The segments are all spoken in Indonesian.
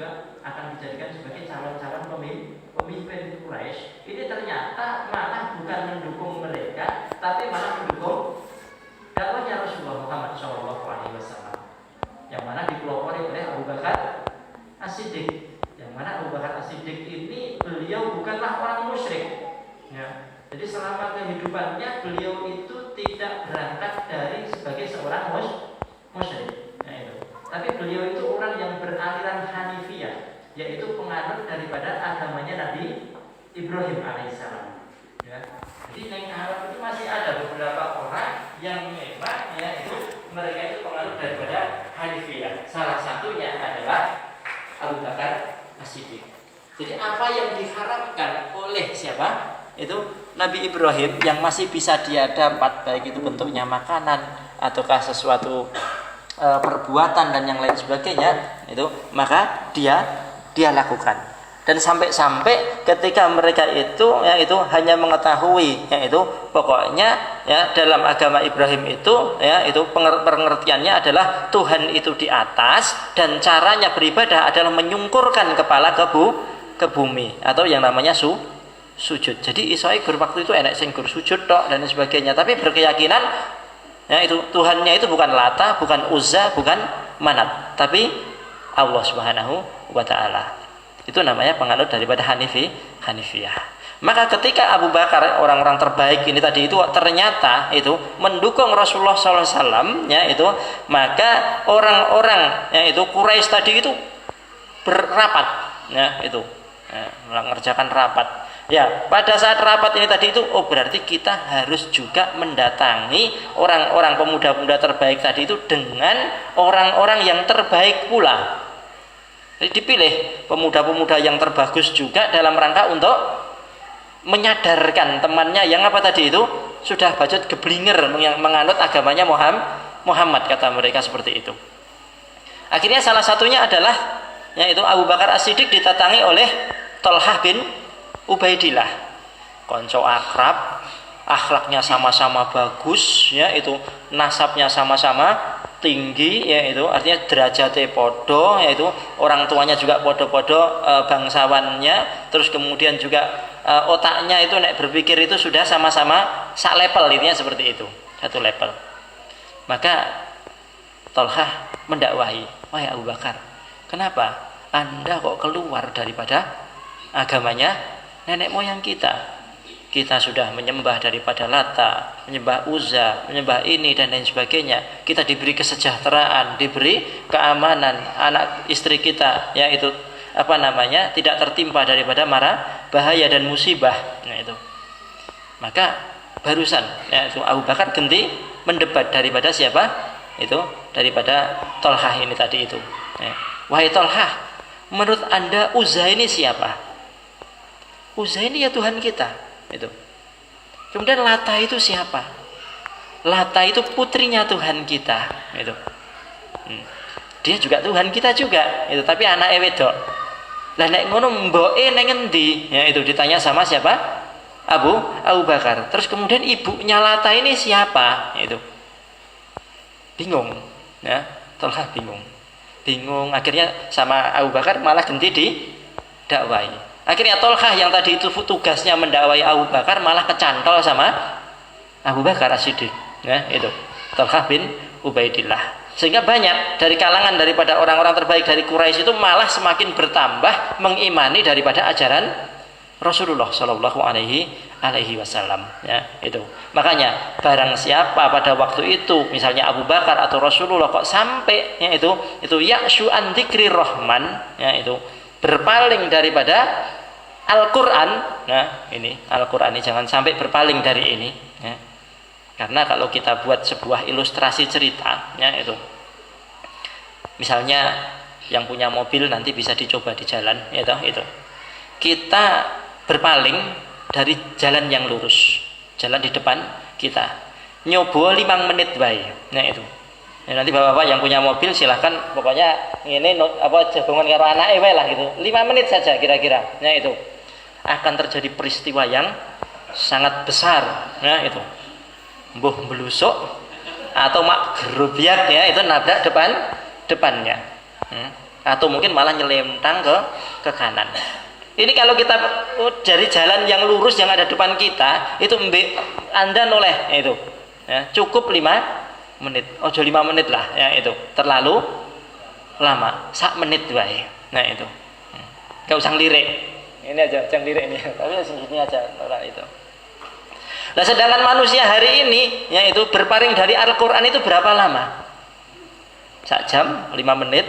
juga akan dijadikan sebagai calon-calon pemimpin Quraisy, ini ternyata malah bukan mendukung mereka, tapi malah mendukung dakwahnya Rasulullah Muhammad SAW, yang mana dipelopori oleh Abu Bakar As-Siddiq. Yang mana Abu Bakar As-Siddiq ini beliau bukanlah orang musyrik, ya. Jadi selama kehidupannya beliau itu tidak berangkat dari sebagai seorang musyrik, ya itu. Tapi beliau itu orang yang beraliran Hanifiyah, yaitu penganut daripada agamanya Nabi Ibrahim alaihissalam. Ya. Jadi di Arab itu masih ada beberapa orang yang memang ya itu mereka itu penganut daripada Hanifiyah. Salah satunya adalah Abu Bakar As-Siddiq. Jadi apa yang diharapkan oleh siapa? Itu Nabi Ibrahim yang masih bisa dia dapat, baik itu bentuknya makanan ataukah sesuatu perbuatan dan yang lain sebagainya, itu maka dia lakukan. Dan sampai ketika mereka itu hanya mengetahui pokoknya dalam agama Ibrahim itu pengertiannya adalah Tuhan itu di atas dan caranya beribadah adalah menyungkurkan kepala ke bumi atau yang namanya sujud. Jadi isoi gur waktu itu enak sing gur sujud tok dan sebagainya, tapi berkeyakinan Tuhannya itu bukan Lata, bukan Uzza, bukan Manat, tapi Allah Subhanahu wa taala. Itu namanya penganut daripada Hanifiyah. Maka ketika Abu Bakar, orang-orang terbaik ini tadi itu ternyata itu mendukung Rasulullah SAW, maka orang-orang Quraisy tadi itu berapat, mengerjakan rapat. Ya, pada saat rapat ini tadi itu, berarti kita harus juga mendatangi orang-orang pemuda-pemuda terbaik tadi itu dengan orang-orang yang terbaik pula. Jadi dipilih pemuda-pemuda yang terbagus juga dalam rangka untuk menyadarkan temannya yang apa tadi itu sudah bacot geblinger menganut agamanya Muhammad, kata mereka seperti itu. Akhirnya salah satunya adalah yaitu Abu Bakar As-Siddiq ditatangi oleh Thalhah bin Ubaidillah, konco akrab, akhlaknya sama-sama bagus, nasabnya sama-sama tinggi, artinya derajatnya podo, orang tuanya juga podo-podo bangsawannya, terus kemudian juga otaknya itu nek berpikir itu sudah sama-sama sak level, intinya seperti itu, satu level. Maka Thalhah mendakwahi, wahai Abu Bakar, kenapa Anda kok keluar daripada agamanya nenek moyang kita? Kita sudah menyembah daripada Lata, menyembah Uzza, menyembah ini dan lain sebagainya. Kita diberi kesejahteraan, diberi keamanan, anak istri kita tidak tertimpa daripada mara bahaya dan musibah. Maka barusan Abu Bakar ganti mendebat daripada siapa? Daripada Thalhah ini tadi itu. Wahai Thalhah, menurut Anda Uzza ini siapa? Uzza ini ya Tuhan kita. Kemudian Lata itu siapa? Lata itu putrinya Tuhan kita. Dia juga Tuhan kita juga. Tapi anaknya wedok. Lah nek ngono mboke nang endi? Ditanya sama siapa? Abu Bakar. Terus kemudian ibunya Lata ini siapa? Bingung. Thalhah bingung. Akhirnya sama Abu Bakar malah ganti di dakwai. Akhirnya Thalhah yang tadi itu tugasnya mendakwai Abu Bakar malah kecantol sama Abu Bakar As-Siddiq. Thalhah bin Ubaidillah. Sehingga banyak dari kalangan daripada orang-orang terbaik dari Quraisy itu malah semakin bertambah mengimani daripada ajaran Rasulullah Shallallahu Alaihi Wasallam. Makanya barang siapa pada waktu itu, misalnya Abu Bakar atau Rasulullah kok sampai ya'syu an dzikrir rahman, berpaling daripada Al-Quran. Al-Quran ini jangan sampai berpaling dari ini, karena kalau kita buat sebuah ilustrasi cerita, misalnya yang punya mobil nanti bisa dicoba di jalan, kita berpaling dari jalan yang lurus, jalan di depan kita, nyoba 5 menit bae, nanti bapak-bapak yang punya mobil silahkan, pokoknya ini jagongan karo anake wae lah gitu. 5 menit saja kira-kira. Akan terjadi peristiwa yang sangat besar. Mbuh melusuk atau mak gerobiak, itu nabrak depannya. atau mungkin malah nyelentang ke kanan. Ini kalau kita dari jalan yang lurus yang ada depan kita itu Anda noleh itu ya, cukup 5 menit. Ojo 5 menit lah ya, itu terlalu lama. 1 menit wae. Nah itu. Enggak usah lirik. Ini aja jangan lirik ini. Tapi sini aja orang itu. Nah, sedangkan manusia hari ini yaitu berpaling dari Al-Qur'an itu berapa lama? 1 jam, 5 menit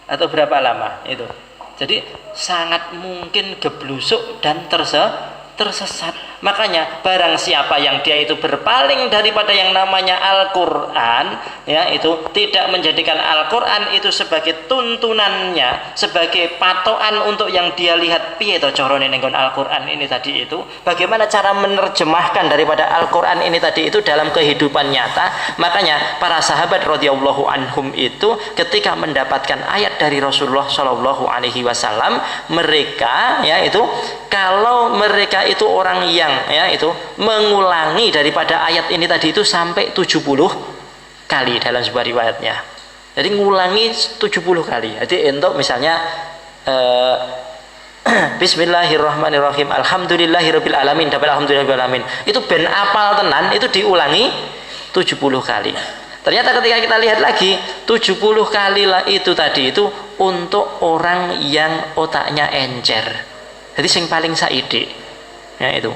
atau berapa lama itu? Jadi sangat mungkin geblusuk dan tersesat. Makanya barang siapa yang dia itu berpaling daripada yang namanya Al-Qur'an ya, itu tidak menjadikan Al-Qur'an itu sebagai tuntunannya, sebagai patokan untuk yang dia lihat piye to carane ning Al-Qur'an ini tadi itu, bagaimana cara menerjemahkan daripada Al-Qur'an ini tadi itu dalam kehidupan nyata. Makanya para sahabat radhiyallahu anhum itu ketika mendapatkan ayat dari Rasulullah Shallallahu alaihi wasallam, mereka ya itu kalau mereka itu orang yang ya itu mengulangi daripada ayat ini tadi itu sampai 70 kali dalam sebuah riwayatnya. Jadi ngulangi 70 kali. Jadi untuk misalnya Bismillahirrahmanirrahim, Alhamdulillahirabbil alamin, dapat alhamdulillahirabbil alamin. Itu ben apal tenan, itu diulangi 70 kali. Ternyata ketika kita lihat lagi 70 kali lah itu tadi itu untuk orang yang otaknya encer. Jadi sing paling saidi ya itu.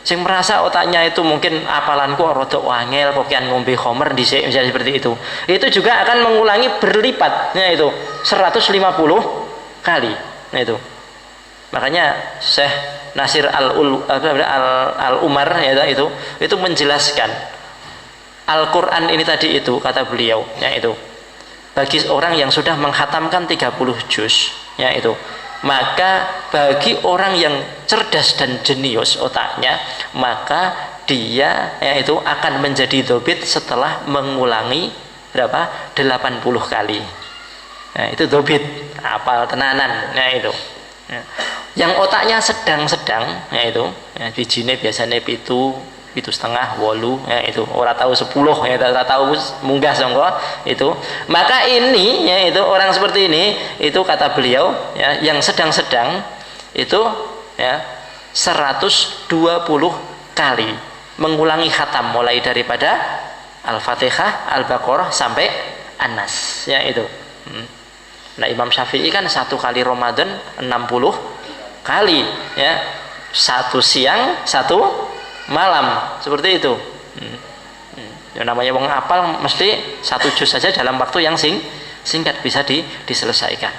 Sing merasa otaknya itu mungkin apalanku rada wangel, pokokan ngombe khamr dhisik misalnya seperti itu. Itu juga akan mengulangi berlipat ya itu 150 kali. Nah itu. Makanya Syekh Nasir Al-Umar ya itu menjelaskan Al-Qur'an ini tadi itu kata beliau ya itu bagi orang yang sudah menghatamkan 30 juz ya itu, maka bagi orang yang cerdas dan jenius otaknya, maka dia ya itu akan menjadi dobit setelah mengulangi berapa? 80 kali. Nah, itu dobit, apal tenanan. Nah, itu. Ya. Yang otaknya sedang-sedang ya itu, ya, bijine biasanya 7,5, 8 ya itu, ora tahu 10 ya, ora tahu munggah sangka itu. Maka ini ya itu orang seperti ini itu kata beliau ya yang sedang-sedang itu ya 120 kali mengulangi khatam mulai daripada Al-Fatihah, Al-Baqarah sampai An-Nas ya itu. Nah, Imam Syafi'i kan 1 kali Ramadan 60 kali ya, 1 siang 1 malam seperti itu. Yang namanya wong apal mesti 1 juz saja dalam waktu yang singkat bisa diselesaikan.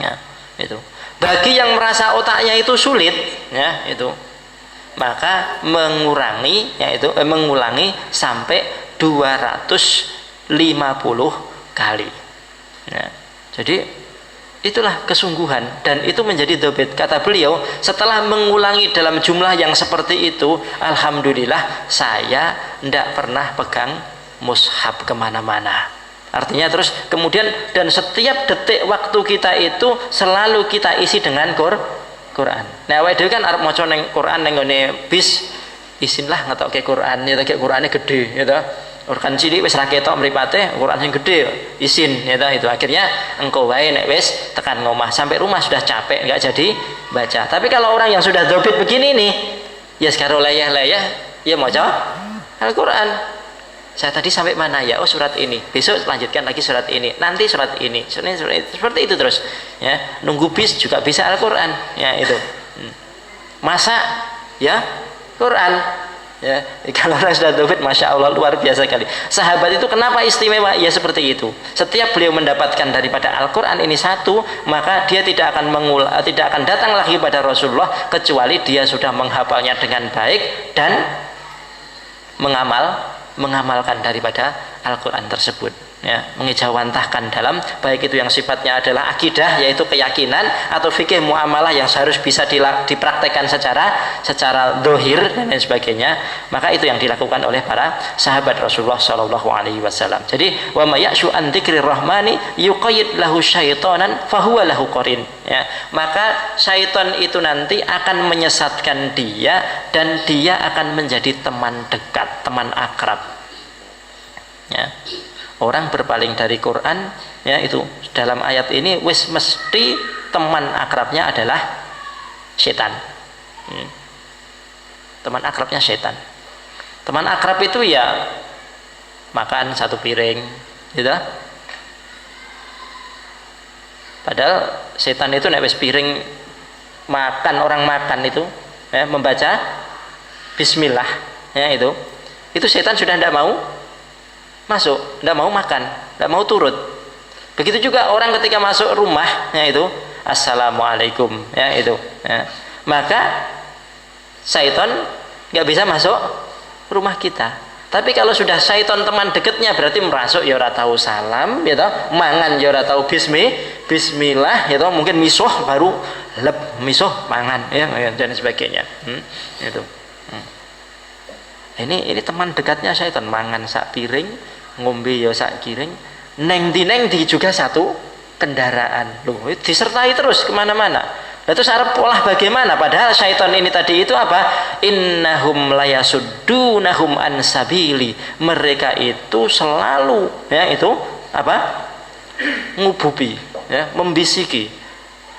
Ya, itu. Bagi yang merasa otaknya itu sulit, ya itu, maka mengulangi sampai 250 kali. Ya, jadi itulah kesungguhan dan itu menjadi dobit. Kata beliau, setelah mengulangi dalam jumlah yang seperti itu, alhamdulillah saya tidak pernah pegang mushaf kemana-mana. Artinya terus kemudian dan setiap detik waktu kita itu selalu kita isi dengan Quran. Nah, awake dhewe kan arep maca ning Quran ning ngene bis isinlah ngetokke Quran, ya tak Qurane gede ya ta. Quran cilik wis ra ketok mripate, Quran sing gede isin ya ta itu. Akhirnya engko wae nek wis tekan ngomah sampai rumah sudah capek enggak jadi baca. Tapi kalau orang yang sudah dobit begini nih, ya sekarang layah-layah ya maca Al-Qur'an. Saya tadi sampai mana ya? Oh, surat ini. Besok lanjutkan lagi surat ini. Nanti surat ini. Seperti itu terus. Ya, nunggu bis juga bisa Al-Qur'an. Ya, itu. Masak ya Quran. Ya, kalau orang sudah dobit, masya Allah luar biasa kali. Sahabat itu kenapa istimewa? Ya seperti itu. Setiap beliau mendapatkan daripada Al-Quran ini satu, maka dia tidak akan datang lagi pada Rasulullah kecuali dia sudah menghafalnya dengan baik dan mengamalkan daripada Al-Quran tersebut. Ya, mengejawantahkan dalam baik itu yang sifatnya adalah akidah yaitu keyakinan atau fikih muamalah yang harus bisa dipraktekkan secara dohir dan lain sebagainya, maka itu yang dilakukan oleh para sahabat Rasulullah Shallallahu Alaihi Wasallam. Jadi wa may ya'shu an dzikrir rahmani yuqayyid lahu syaitanan fahuwa lahu qarin. Ya, maka syaitan itu nanti akan menyesatkan dia dan dia akan menjadi teman dekat, teman akrab. Ya. Orang berpaling dari Quran ya itu dalam ayat ini wis mesti teman akrabnya adalah setan. Teman akrabnya setan. Teman akrab itu ya makan satu piring, gitu. Padahal setan itu nek wis piring makan, orang makan itu ya, membaca bismillah ya itu setan sudah tidak mau masuk, tidak mau makan, tidak mau turut. Begitu juga orang ketika masuk rumah ya itu assalamualaikum ya itu ya. Maka syaitan nggak bisa masuk rumah kita. Tapi kalau sudah syaitan teman dekatnya berarti merasuk ya ora tahu salam ya toh, mangan ya ora tahu bismillah ya toh, mungkin misuh baru lep misuh mangan ya dan sebagainya. Itu. Ini teman dekatnya syaitan, mangan sak piring, ngombe ya sak kiring, neng di juga satu kendaraan. Loh, disertai terus kemana-mana. Lalu Arab pola bagaimana? Padahal syaitan ini tadi itu apa? Innahum layasuddunahum an sabili. Mereka itu selalu ya itu apa? Ngububi, ya, membisiki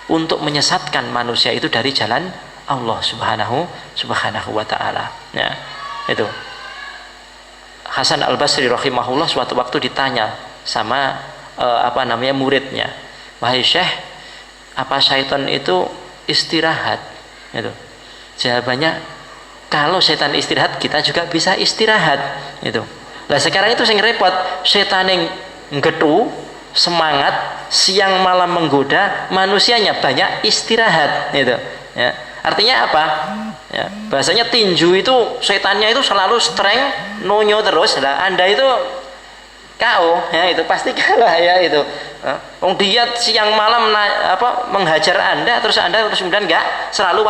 untuk menyesatkan manusia itu dari jalan Allah Subhanahu wa taala. Ya, itu. Hasan Al-Basri rahimahullah suatu waktu ditanya sama muridnya, "Wahai Syekh, apa syaitan itu istirahat?" Itu. Jawabannya, kalau setan istirahat kita juga bisa istirahat. Itu. Nah sekarang itu yang repot, setan yang getu semangat siang malam menggoda, manusianya banyak istirahat. Itu. Ya. Artinya apa? Ya. Bahasanya tinju itu setannya itu selalu strength, nonyo terus. Nah, Anda itu KO ya itu pasti kalah ya itu. Dia siang malam menghajar Anda terus kemudian enggak selalu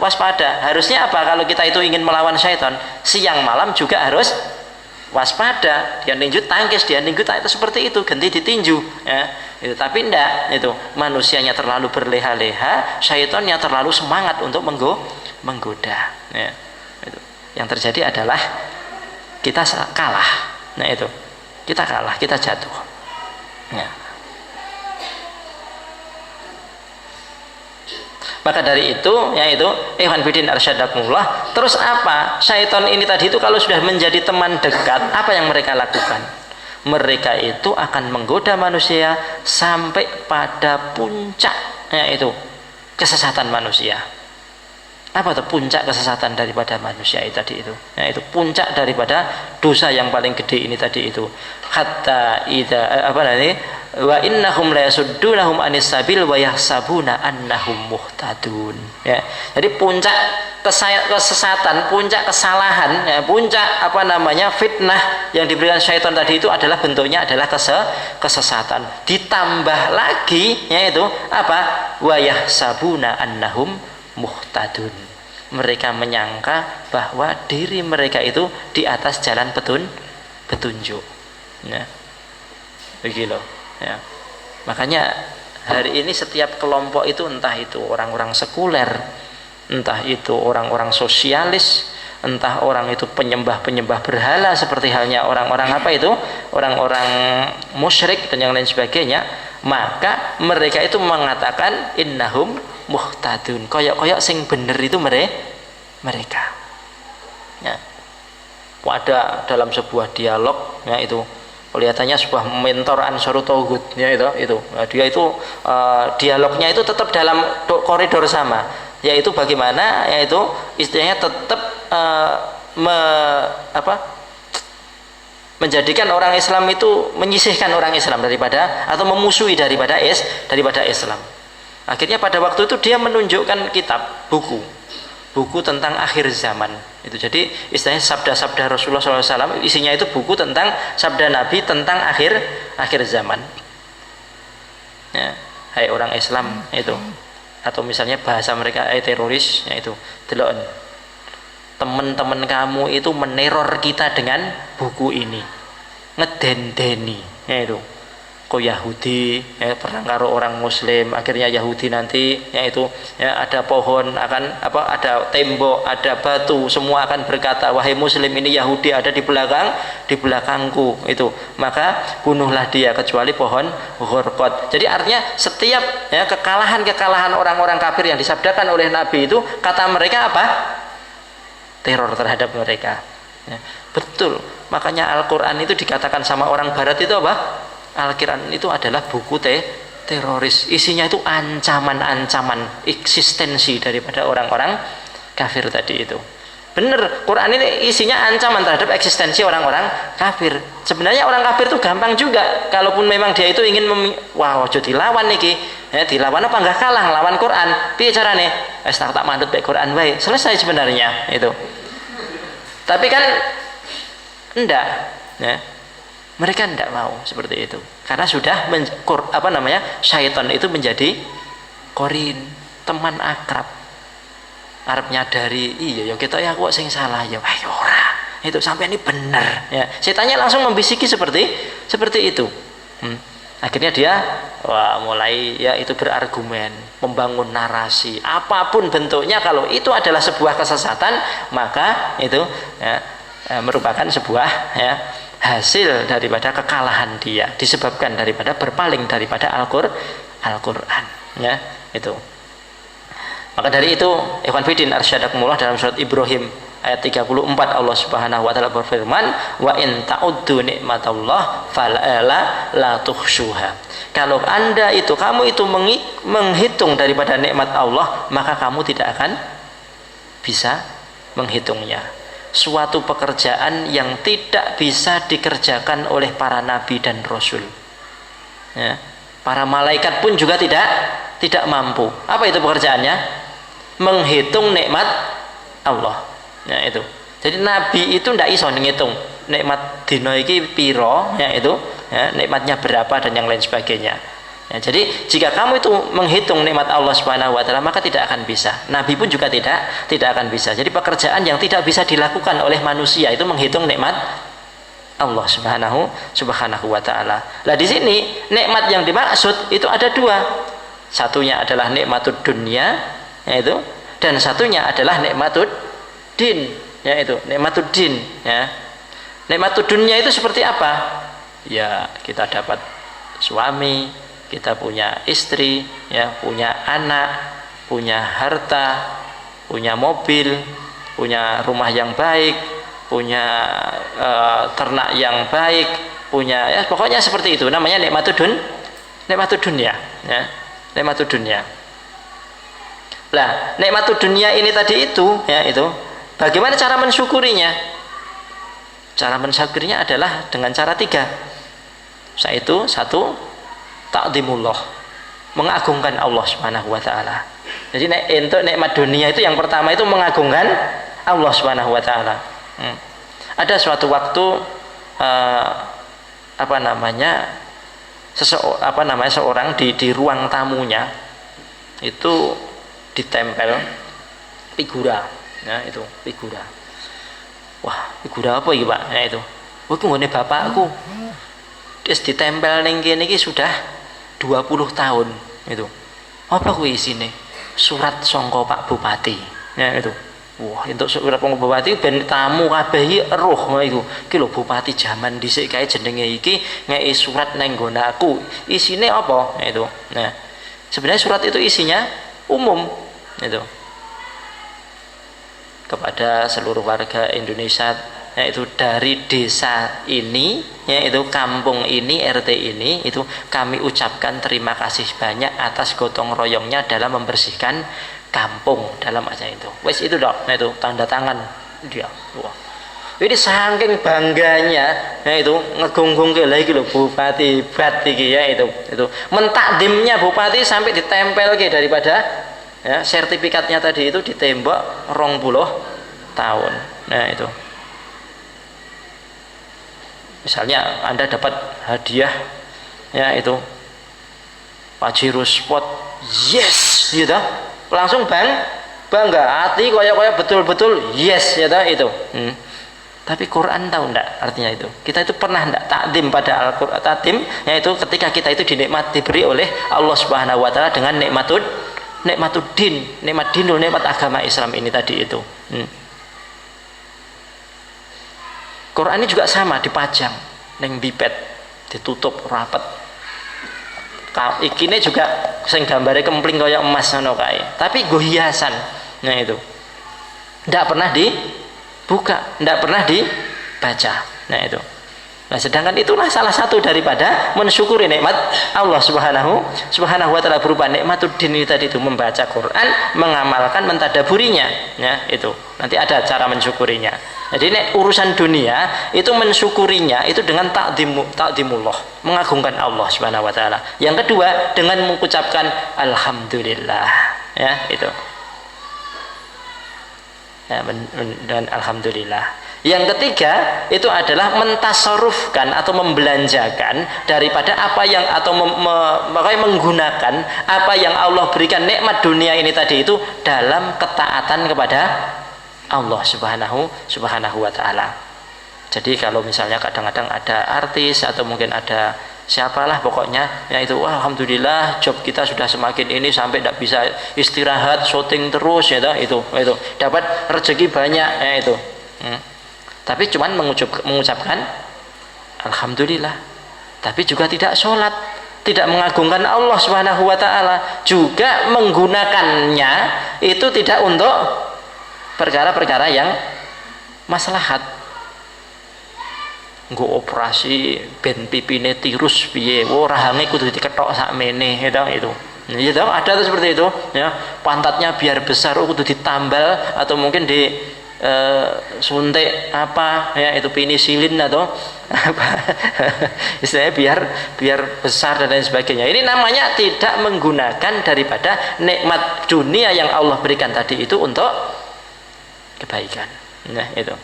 waspada. Harusnya apa kalau kita itu ingin melawan syaitan? Siang malam juga harus waspada. Dia ninju tangkis, dia ninju itu seperti itu, ganti ditinju ya. Itu tapi enggak itu. Manusianya terlalu berleha-leha, syaitannya terlalu semangat untuk menggoda ya. Itu. Yang terjadi adalah kita kalah. Nah itu. Kita kalah, kita jatuh. Ya. Maka dari itu, yaitu Ikhwan Fillah arsyadakumullah. Terus apa? Syaitan ini tadi itu kalau sudah menjadi teman dekat, apa yang mereka lakukan? Mereka itu akan menggoda manusia sampai pada puncak, yaitu kesesatan manusia. Apa itu puncak kesesatan daripada manusia itu tadi itu? Yaitu puncak daripada dosa yang paling gede ini tadi itu. Hatta idza wa innahum la yasuddunahum anis sabil wa yahsabuna annahum muhtadun. Ya. Jadi puncak kesesatan, puncak kesalahan, ya, puncak fitnah yang diberikan syaitan tadi itu adalah bentuknya adalah kesesatan. Ditambah lagi yaitu apa? Wa yahsabuna annahum muhtadun. Mereka menyangka bahwa diri mereka itu di atas jalan petunjuk. Ya. Begitu. Ya. Makanya hari ini setiap kelompok itu entah itu orang-orang sekuler, entah itu orang-orang sosialis, entah orang itu penyembah berhala seperti halnya orang-orang orang-orang musyrik dan yang lain sebagainya, maka mereka itu mengatakan innahum muhtadun, koyok-koyok sing bener itu mereka. Ya. Ada dalam sebuah dialog ya itu kelihatannya sebuah mentor Ansarut Tauhid ya itu. Nah, dia itu dialognya itu tetap dalam koridor sama, yaitu bagaimana yaitu istilahnya tetap menjadikan orang Islam itu menyisihkan orang Islam daripada atau memusuhi daripada Islam. Akhirnya pada waktu itu dia menunjukkan kitab, buku tentang akhir zaman. Itu jadi istilahnya sabda-sabda Rasulullah SAW, isinya itu buku tentang sabda Nabi tentang akhir zaman. Ya, hai orang Islam itu, atau misalnya bahasa mereka teroris, yaitu delok teman-teman kamu itu meneror kita dengan buku ini, ngedendeni, yaitu kok Yahudi ya, perang karo orang Muslim, akhirnya Yahudi nanti yaitu ya, ada pohon akan apa, ada tembok, ada batu, semua akan berkata, wahai Muslim, ini Yahudi ada di belakangku itu, maka bunuhlah dia kecuali pohon Ghurqad. Jadi artinya setiap ya, kekalahan orang-orang kafir yang disabdakan oleh Nabi itu, kata mereka apa? Teror terhadap mereka ya. Betul, makanya Al-Quran itu dikatakan sama orang Barat itu apa? Al-Quran itu adalah buku teroris. Isinya itu ancaman-ancaman eksistensi daripada orang-orang kafir tadi itu. Benar, Quran ini isinya ancaman terhadap eksistensi orang-orang kafir. Sebenarnya orang kafir itu gampang juga, kalaupun memang dia itu ingin wah ojo dilawan niki, ya, dilawan apa enggak kalah lawan Quran. Piye carane? Wis tak mandut baik Quran wae. Selesai sebenarnya itu. Tapi kan enggak, ya. Mereka tidak mau seperti itu karena sudah syaitan itu menjadi korin, teman akrab. Arab nyadari, iya ya kita ya kok sing salah ya, wah ya ora itu sampai ini benar ya. Setannya langsung membisiki seperti itu. Akhirnya dia mulai ya itu berargumen, membangun narasi apapun bentuknya, kalau itu adalah sebuah kesesatan maka itu ya, merupakan sebuah ya hasil daripada kekalahan dia, disebabkan daripada berpaling daripada Al-Quran ya itu. Maka dari itu ikhwan fillah arsyadakumullah, dalam surat Ibrahim ayat 34 Allah Subhanahu wa taala berfirman, wa in ta'uddu nikmatallah fala la tuhsuha. Kalau kamu itu menghitung daripada nikmat Allah, maka kamu tidak akan bisa menghitungnya. Suatu pekerjaan yang tidak bisa dikerjakan oleh para nabi dan rasul ya. Para malaikat pun juga tidak mampu. Apa itu pekerjaannya? Menghitung nikmat Allah ya itu. Jadi nabi itu tidak iso ngitung nikmat dino iki piro ya itu ya, nikmatnya berapa dan yang lain sebagainya ya. Jadi jika kamu itu menghitung nikmat Allah Subhanahu wa taala, maka tidak akan bisa. Nabi pun juga tidak akan bisa. Jadi pekerjaan yang tidak bisa dilakukan oleh manusia itu menghitung nikmat Allah Subhanahu wa taala. Nah, di sini nikmat yang dimaksud itu ada dua. Satunya adalah nikmatud dunya yaitu, dan satunya adalah nikmatud din yaitu nikmatud din ya. Nikmatud dunya itu seperti apa? Ya, kita dapat suami, kita punya istri, ya, punya anak, punya harta, punya mobil, punya rumah yang baik, punya ternak yang baik, punya ya pokoknya seperti itu, namanya nikmatud dunya ya, nikmatud dunya. Lah, nikmatud dunya ini tadi itu ya itu, bagaimana cara mensyukurinya? Cara mensyukurinya adalah dengan cara 3. Yaitu 1, ta'zimullah, mengagungkan Allah Subhanahu wa taala. Jadi untuk nikmat dunia itu yang pertama itu mengagungkan Allah Subhanahu wa taala. Ada suatu waktu seorang di ruang tamunya itu ditempel figura ya itu, figura. Wah, figura apa iki, Pak? Ya itu. Oh, iki nggone bapakku. Terus ditempel ning kene iki sudah 20 tahun itu. Apa kuwi isine? Surat sangka Pak Bupati. Ya itu. Wah, untuk surat Pak Bupati ben tamu kabeh iki eruh iku. Iki lho bupati jaman dhisik kae jenenge iki ngeki surat nang nggon aku. Isine apa? Ya itu. Nah, sebenarnya surat itu isinya umum itu. Kepada seluruh warga Indonesia, yaitu dari desa ini, yaitu kampung ini, RT ini, itu kami ucapkan terima kasih banyak atas gotong royongnya dalam membersihkan kampung dalam acara itu. Wes itu dok, nah itu tanda tangan dia. Wah, ini saking bangganya, yaitu ngegung-gung lagi loh bupati iki ya itu mentakdimnya bupati sampai ditempel daripada ya, sertifikatnya tadi itu ditembak 20 tahun. Nah itu misalnya Anda dapat hadiah ya itu Pajero Sport, yes gitu, langsung bangga hati koyak betul-betul yes ya itu. Tapi Quran tahu enggak artinya itu? Kita itu pernah enggak takdim pada Al-Quran? Takdim yaitu ketika kita itu diberi oleh Allah Subhanahu wa taala dengan nikmat dinul, nikmat agama Islam ini tadi itu. Quran ini juga sama, dipajang neng bipet, ditutup rapat. Ikine juga sing gambare kempling kaya emas ngono kae. Tapi go hiasan. Nah itu. Enggak pernah dibuka, enggak pernah dibaca. Nah itu. Nah, sedangkan itulah salah satu daripada mensyukuri nikmat Allah Subhanahu wa taala berupa nikmatuddin tadi itu, membaca Quran, mengamalkan, mentadaburinya, ya, itu. Nanti ada cara mensyukurinya. Jadi urusan dunia itu mensyukurinya itu dengan ta'dimullah, mengagungkan Allah Subhanahu wa taala. Yang kedua dengan mengucapkan alhamdulillah, ya, itu. Ya, dan alhamdulillah. Yang ketiga itu adalah mentasarufkan atau membelanjakan daripada apa yang atau menggunakan apa yang Allah berikan nikmat dunia ini tadi itu dalam ketaatan kepada Allah Subhanahu wa taala. Jadi kalau misalnya kadang-kadang ada artis atau mungkin ada siapalah pokoknya ya itu, wah, alhamdulillah job kita sudah semakin ini sampai tidak bisa istirahat, syuting terus ya itu dapat rezeki banyak ya itu. Tapi cuman mengucapkan alhamdulillah, tapi juga tidak sholat, tidak mengagungkan Allah Subhanahu wa taala, juga menggunakannya itu tidak untuk perkara-perkara yang maslahat. Nggo operasi ben pipine tirus piye, rahange kudu diketok sakmene itu. Ya tahu ada tuh seperti itu ya, pantatnya biar besar kudu ditambal atau mungkin di suntik apa ya itu penisilin atau apa istilahnya biar besar dan lain sebagainya. Ini namanya tidak menggunakan daripada nikmat dunia yang Allah berikan tadi itu untuk kebaikan. Nah itu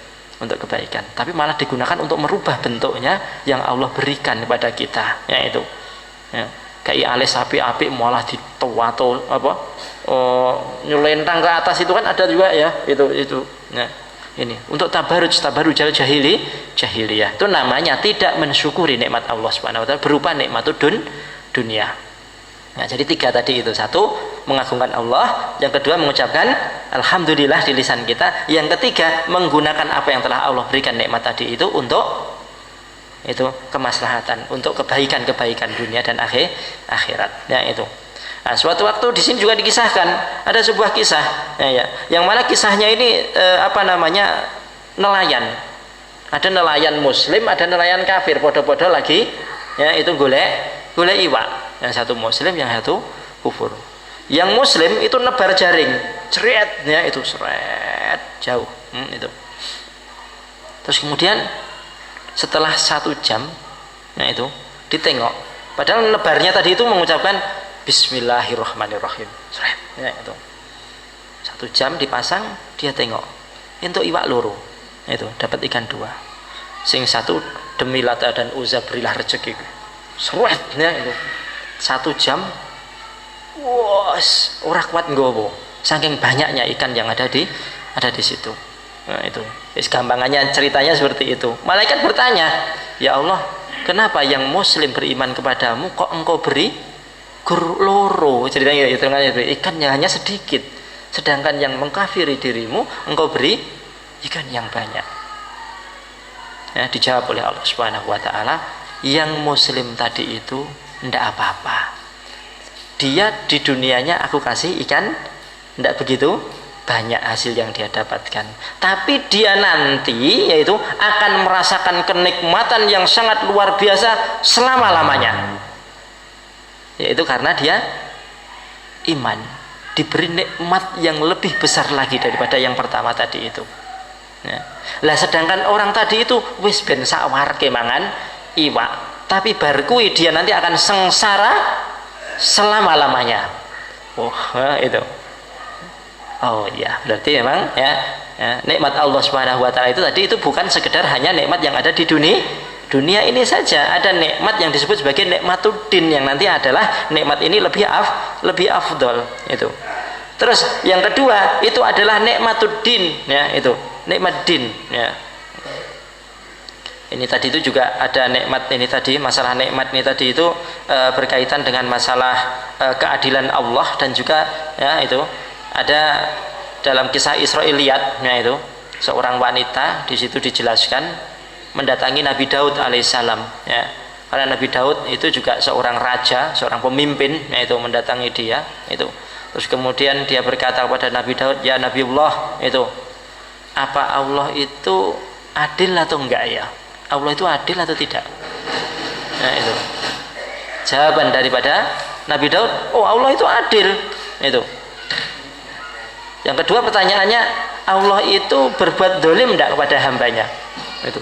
untuk kebaikan, tapi malah digunakan untuk merubah bentuknya yang Allah berikan kepada kita ya itu ya. Kayak alis api-api malah ditowato apa nyelentang ke atas itu kan ada juga ya itu. Nah, ini untuk tabaruj jahiliyah itu namanya tidak mensyukuri nikmat Allah Subhanahu wa taala berupa nikmatud dunia. Nah, jadi tiga tadi itu, satu mengagungkan Allah, yang kedua mengucapkan alhamdulillah di lisan kita, yang ketiga menggunakan apa yang telah Allah berikan nikmat tadi itu untuk itu kemaslahatan, untuk kebaikan dunia dan akhirat ya itu. Nah, suatu waktu di sini juga dikisahkan ada sebuah kisah ya, yang mana kisahnya ini nelayan. Ada nelayan muslim, ada nelayan kafir, podo-podo lagi ya itu golek iwak. Yang satu muslim, yang satu kufur. Yang muslim itu nebar jaring, ceret ya itu seret jauh itu. Terus kemudian setelah 1 jam ya itu ditengok, padahal nebarnya tadi itu mengucapkan bismillahirrahmanirrahim, seret ya itu. 1 jam dipasang, dia tengok untuk iwak loro itu dapat ikan 2, sing satu demi Lata dan Uzza berilah rezeki, seret ya itu. 1 jam ora kuat nggowo saking banyaknya ikan yang ada di situ. Nah, itu gampangannya ceritanya seperti itu. Malaikat bertanya, ya Allah, kenapa yang muslim beriman kepadamu kok engkau beri loro? Ceritanya itu ikannya hanya sedikit, sedangkan yang mengkafiri dirimu engkau beri ikan yang banyak. Ya, dijawab oleh Allah Subhanahu wa taala, yang muslim tadi itu ndak apa-apa, dia di dunianya aku kasih ikan ndak begitu banyak hasil yang dia dapatkan, tapi dia nanti yaitu akan merasakan kenikmatan yang sangat luar biasa selama-lamanya, yaitu karena dia iman, diberi nikmat yang lebih besar lagi daripada yang pertama tadi itu ya. Lah sedangkan orang tadi itu wis ben sakwar kemangan iwak, tapi bar kuwi dia nanti akan sengsara selama-lamanya. Itu. Oh ya, berarti memang ya nikmat Allah Subhanahu wa taala itu tadi itu bukan sekedar hanya nikmat yang ada di dunia ini saja, ada nikmat yang disebut sebagai nikmatuddin yang nanti adalah nikmat ini lebih afdol itu. Terus yang kedua itu adalah nikmatuddin ya itu, nikmat din ya. Ini tadi itu juga ada nikmat ini tadi, masalah nikmat ini tadi itu berkaitan dengan masalah keadilan Allah, dan juga ya itu ada dalam kisah Israiliyat, ya itu seorang wanita di situ dijelaskan mendatangi Nabi Daud alaihissalam, ya. Karena Nabi Daud itu juga seorang raja, seorang pemimpin, yaitu mendatangi dia itu. Terus kemudian dia berkata kepada Nabi Daud, ya Nabiullah, itu apa Allah itu adil atau enggak ya? Allah itu adil atau tidak? Nah itu jawaban daripada Nabi Daud, oh Allah itu adil. Itu. Yang kedua pertanyaannya, Allah itu berbuat dolim enggak kepada hambanya? Itu.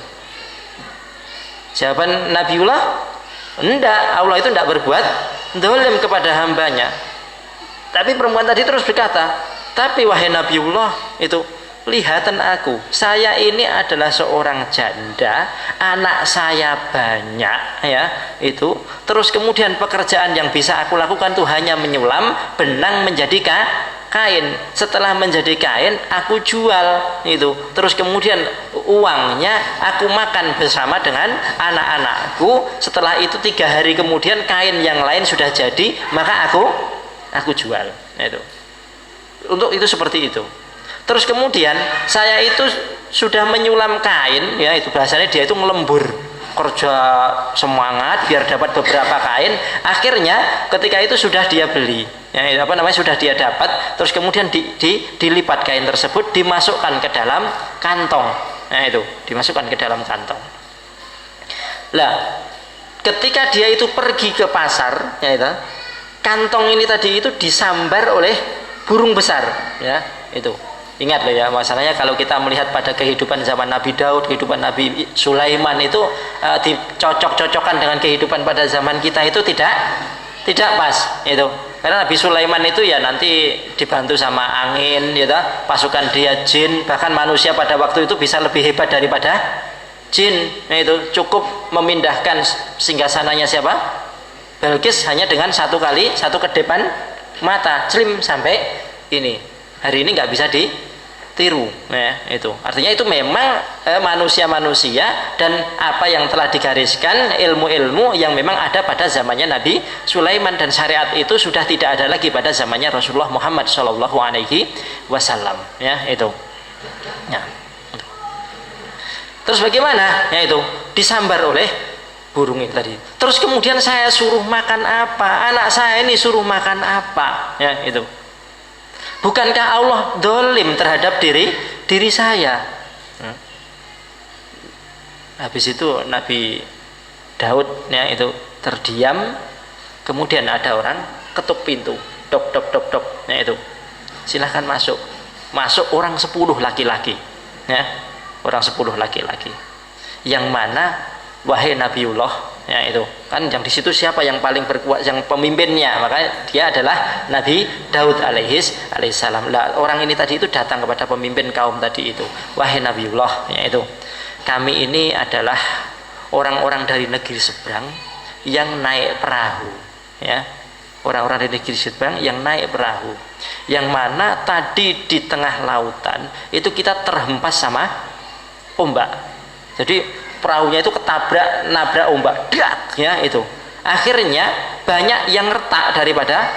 Jawaban Nabiullah, enggak, Allah itu enggak berbuat dolim kepada hambanya. Tapi perempuan tadi terus berkata, tapi wahai Nabiullah, itu lihatan aku, saya ini adalah seorang janda, anak saya banyak, ya itu. Terus kemudian pekerjaan yang bisa aku lakukan tuh hanya menyulam benang menjadi kain. Setelah menjadi kain aku jual itu. Terus kemudian uangnya aku makan bersama dengan anak-anakku. Setelah itu 3 hari kemudian kain yang lain sudah jadi, maka aku jual. Itu. Untuk itu seperti itu. Terus kemudian saya itu sudah menyulam kain, ya itu bahasanya dia itu ngelembur, kerja semangat biar dapat beberapa kain. Akhirnya ketika itu sudah dia beli, ya apa namanya, sudah dia dapat. Terus kemudian dilipat kain tersebut, dimasukkan ke dalam kantong. Nah itu dimasukkan ke dalam kantong. Lah ketika dia itu pergi ke pasar, ya itu kantong ini tadi itu disambar oleh burung besar, ya itu. Ingat loh ya, masalahnya kalau kita melihat pada kehidupan zaman Nabi Daud, kehidupan Nabi Sulaiman itu dicocok-cocokkan dengan kehidupan pada zaman kita itu tidak pas itu. Karena Nabi Sulaiman itu ya nanti dibantu sama angin, ya pasukan dia jin, bahkan manusia pada waktu itu bisa lebih hebat daripada jin. Nah itu cukup memindahkan singgasananya siapa? Belkis hanya dengan satu kedepan mata, slim sampai ini. Hari ini nggak bisa ditiru, ya itu. Artinya itu memang manusia-manusia dan apa yang telah digariskan ilmu-ilmu yang memang ada pada zamannya Nabi Sulaiman, dan syariat itu sudah tidak ada lagi pada zamannya Rasulullah Muhammad SAW, ya itu. Ya. Terus bagaimana? Ya itu disambar oleh burung itu tadi. Terus kemudian saya suruh makan apa? Anak saya ini suruh makan apa? Ya itu. Bukankah Allah dolim terhadap diri saya? Habis itu Nabi Daud, ya itu terdiam. Kemudian ada orang ketuk pintu, dok dok dok dok, ya itu. Silahkan masuk. Masuk orang 10 laki-laki, ya orang 10 laki-laki. Yang mana wahai Nabiullah, ya itu kan yang di situ siapa yang paling berkuat, yang pemimpinnya, maka dia adalah Nabi Daud alaihissalam. Nah, orang ini tadi itu datang kepada pemimpin kaum tadi itu, wahai Nabiullah, ya itu kami ini adalah orang-orang dari negeri seberang yang naik perahu, ya orang-orang dari negeri seberang yang naik perahu, yang mana tadi di tengah lautan itu kita terhempas sama ombak. Jadi perahunya itu nabrak ombak, dak, ya itu. Akhirnya banyak yang retak daripada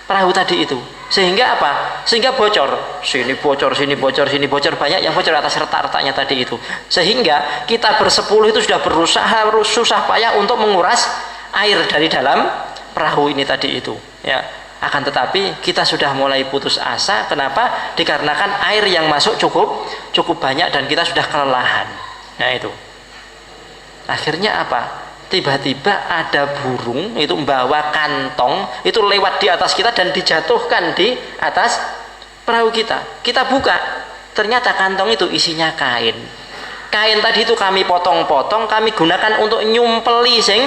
perahu tadi itu. Sehingga apa? Sehingga bocor, sini bocor, sini bocor, sini bocor, banyak yang bocor atas retak-retaknya tadi itu. Sehingga kita bersepuluh itu sudah berusaha susah payah untuk menguras air dari dalam perahu ini tadi itu, ya. Akan tetapi kita sudah mulai putus asa. Kenapa? Dikarenakan air yang masuk cukup banyak dan kita sudah kelelahan. Nah itu. Akhirnya apa? Tiba-tiba ada burung itu membawa kantong itu lewat di atas kita dan dijatuhkan di atas perahu kita. Kita buka, ternyata kantong itu isinya kain. Kain tadi itu kami potong-potong, kami gunakan untuk nyumpeli sing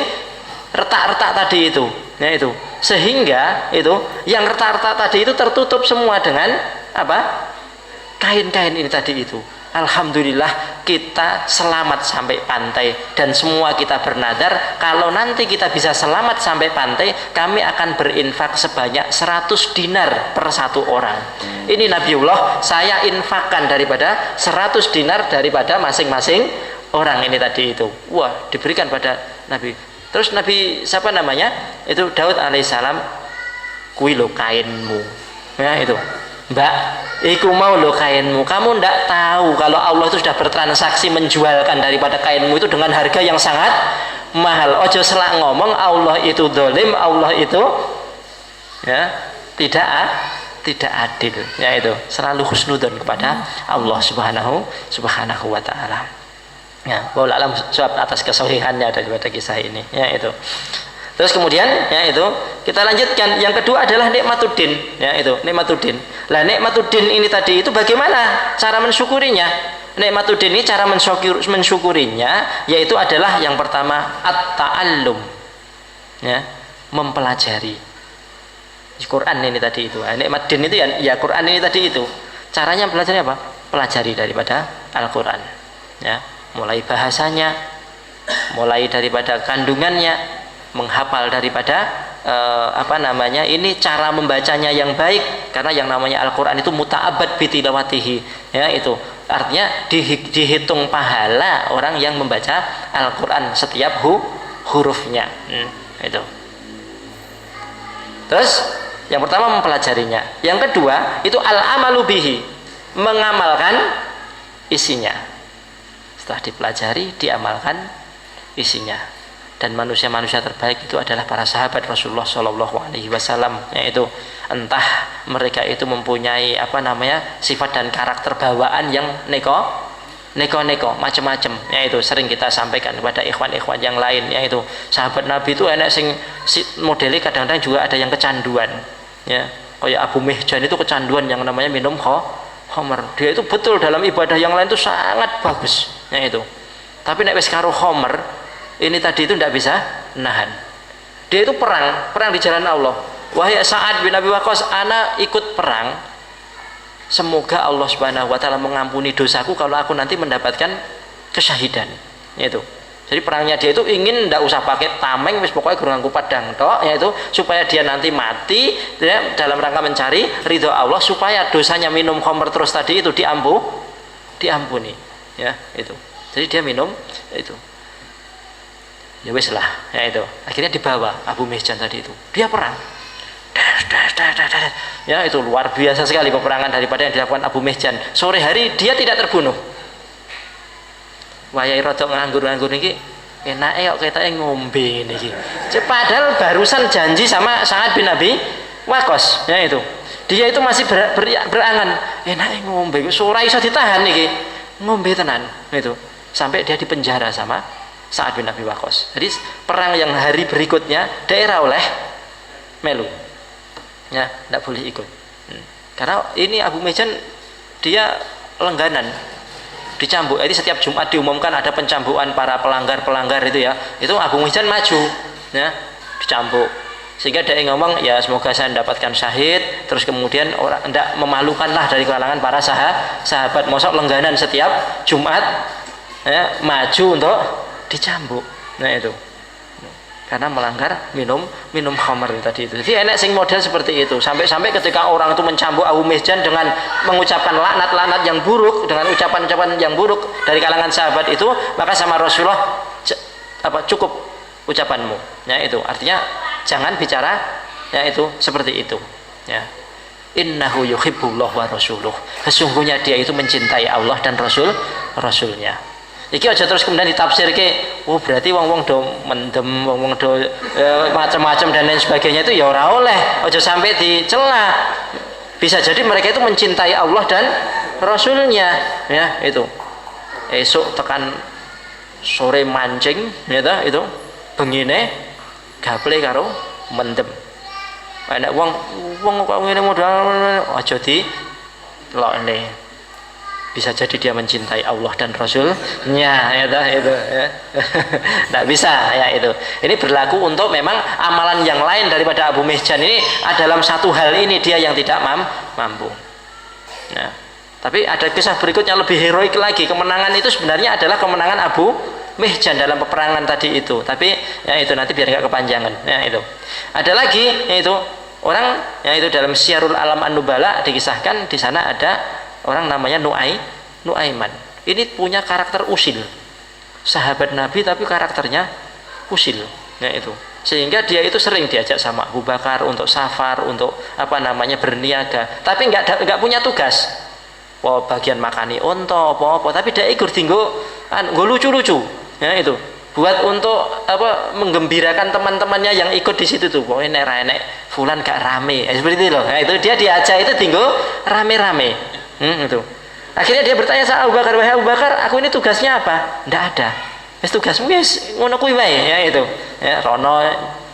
retak-retak tadi itu. Ya itu. Sehingga itu yang retak-retak tadi itu tertutup semua dengan apa? Kain-kain ini tadi itu. Alhamdulillah kita selamat sampai pantai, dan semua kita bernadar kalau nanti kita bisa selamat sampai pantai, kami akan berinfak sebanyak 100 dinar per satu orang. Ini Nabiullah, saya infakkan daripada 100 dinar daripada masing-masing orang ini tadi itu. Wah, diberikan pada Nabi. Terus Nabi siapa namanya? Itu Daud alaihissalam. Kui lo kainmu. Ya itu. Mbak, iku mau lo kainmu. Kamu ndak tahu kalau Allah itu sudah bertransaksi menjualkan daripada kainmu itu dengan harga yang sangat mahal. Ojo selak ngomong Allah itu dolim, Allah itu ya tidak adil. Ya itu. Selalu husnudzon kepada Allah Subhanahu wa taala. Ya, wallahu alam sebab atas kesohihannya daripada kisah ini. Ya itu. Terus kemudian ya itu kita lanjutkan. Yang kedua adalah nikmatuddin. Ya itu nikmatuddin. Lah nikmatuddin ini tadi itu bagaimana cara mensyukurinya? Nikmatuddin ini cara mensyukurinya yaitu adalah yang pertama at-ta'allum. Ya, mempelajari. Quran ini tadi itu. Nikmatuddin itu ya Quran ini tadi itu. Caranya belajarnya apa? Pelajari daripada Al-Qur'an. Ya. Mulai bahasanya, mulai daripada kandungannya, menghafal daripada ini cara membacanya yang baik, karena yang namanya Al-Qur'an itu muta'abbad bitilawatihi. Ya itu artinya dihitung pahala orang yang membaca Al-Qur'an setiap hurufnya. Itu. Terus yang pertama mempelajarinya, yang kedua itu al-amalu bihi, mengamalkan isinya. Setelah dipelajari, diamalkan isinya. Dan manusia-manusia terbaik itu adalah para sahabat Rasulullah Shallallahu Alaihi Wasallam. Yaitu entah mereka itu mempunyai sifat dan karakter bawaan yang neko macam-macam. Yaitu sering kita sampaikan kepada ikhwan-ikhwan yang lain. Yaitu sahabat Nabi itu enak sing modelnya kadang-kadang juga ada yang kecanduan. Ya, kayak Abu Mihjan itu kecanduan yang namanya minum khamr. Dia itu betul dalam ibadah yang lain itu sangat bagus. Ya itu. Tapi nek wis karo khamr, ini tadi itu tidak bisa nahan. Dia itu perang di jalan Allah. Wahai Sa'ad bin Abi Waqqas, ana ikut perang. Semoga Allah Subhanahu wa taala mengampuni dosaku kalau aku nanti mendapatkan kesyahidan. Yaitu. Jadi perangnya dia itu ingin tidak usah pakai tameng, wis pokoknya gurung padang tok, yaitu supaya dia nanti mati ya, dalam rangka mencari ridho Allah, supaya dosanya minum khamr terus tadi itu diampuni. Ya, itu. Jadi dia minum itu. Ya wis lah, ya itu. Akhirnya dibawa Abu Mihjan tadi itu. Dia perang. Ya, itu luar biasa sekali peperangan daripada yang dilakukan Abu Mihjan. Sore hari dia tidak terbunuh. Wayai rodok nganggur-nganggur niki enake kok ketake ngombe niki. Padahal barusan janji sama Sa'ad bin Abi Waqqas, ya itu. Dia itu masih berangan, enake ngombe, ora iso ditahan niki. Ngombe tenan, itu. Sampai dia dipenjara sama Sa'ad bin Abi Waqqas. Jadi perang yang hari berikutnya daerah oleh melu. Ya, tidak boleh ikut. Karena ini Abu Mihjan dia lengganan. Dicambuk. Jadi setiap Jumat diumumkan ada pencambukan para pelanggar itu ya. Itu Abu Mihjan maju, ya, dicambuk. Sehingga dia ngomong, ya semoga saya mendapatkan syahid. Terus kemudian orang tidak memalukanlah dari kalangan para sahabat. Mosok lengganan setiap Jumat ya, maju untuk dicambuk. Nah itu. Karena melanggar minum khamr tadi itu. Jadi enak sing model seperti itu. Sampai ketika orang itu mencambuk Abu Mihjan dengan mengucapkan laknat yang buruk, dengan ucapan-ucapan yang buruk dari kalangan sahabat itu, maka sama Rasulullah cukup ucapanmu. Ya itu. Artinya jangan bicara ya itu seperti itu. Ya. Innahu yuhibbullah wa rasuluh. Sesungguhnya dia itu mencintai Allah dan Rasulnya. Iki aja terus kemudian ditafsir oh berarti wong-wong do mendem, wong-wong do macam-macam dan lain sebagainya, itu ya ora oleh, aja sampai dicela. Bisa jadi mereka itu mencintai Allah dan Rasulnya, ya itu. Esok tekan sore mancing, ya itu bengine gaple karo mendem. Nek wong kok ngene modal aja dilokne. Bisa jadi dia mencintai Allah dan Rasulnya, itu ya. Tidak bisa ya itu. Ini berlaku untuk memang amalan yang lain daripada Abu Mihjan ini. Dalam satu hal ini dia yang tidak mampu. Nah, tapi ada kisah berikutnya lebih heroik lagi. Kemenangan itu sebenarnya adalah kemenangan Abu Mihjan dalam peperangan tadi itu. Tapi ya itu nanti biar nggak kepanjangan. Ya itu. Ada lagi yaitu orang yang itu dalam Syiarul Alam An-Nubala dikisahkan di sana ada orang namanya Nuaiman. Ini punya karakter usil. sahabat Nabi tapi karakternya usil, ya itu. Sehingga dia itu sering diajak sama Abu Bakar untuk safar, untuk berniaga, tapi nggak punya tugas. Oh, bagian makani onto apa-apa, tapi dia ikut tinggo nggo lucu-lucu, ya itu. Buat untuk menggembirakan teman-temannya yang ikut di situ tuh. Pokoknya nek fulan gak rame, seperti itu loh. Nah, itu dia diajak itu tinggo rame-rame. Itu. Akhirnya dia bertanya sama Abu Bakar, "Wahai Abu Bakar, aku ini tugasnya apa?" "Ndak ada." "Wis tugasmu wis ngono kuwi wae." Ya itu. Ya, rono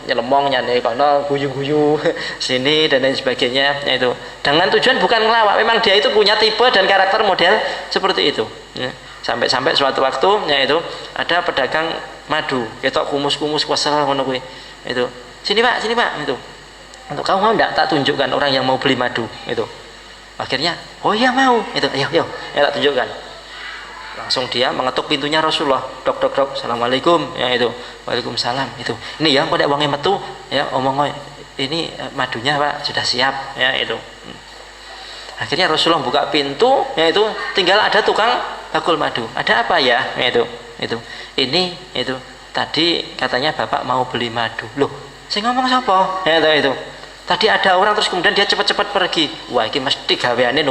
nyelemong nyane kono guyu-guyu sini dan lain sebagainya, ya itu. Dengan tujuan bukan ngelawak, memang dia itu punya tipe dan karakter model seperti itu. Ya. Sampai suatu waktu, ya itu, ada pedagang madu, ketok kumus-kumus kesel ngono kuwi. Itu. "Sini Pak, itu. Untuk kamu mau enggak tak tunjukkan orang yang mau beli madu?" Itu. Akhirnya, "Oh iya mau." Itu, "Ayo, ya tak tunjukkan." Langsung dia mengetuk pintunya Rasulullah. Dok, "Assalamualaikum." Ya itu. "Waalaikumsalam." Itu. "Ini ya pada wonge metu, ya omong ini madunya Pak sudah siap." Ya itu. Akhirnya Rasulullah buka pintu, ya itu, tinggal ada tukang bakul madu. "Ada apa ya?" Ya itu. Itu. "Ini itu tadi katanya Bapak mau beli madu." "Loh, saya ngomong siapa?" Ya itu. "Tadi ada orang terus kemudian dia cepat-cepat pergi." Wah, ini mesti gaweane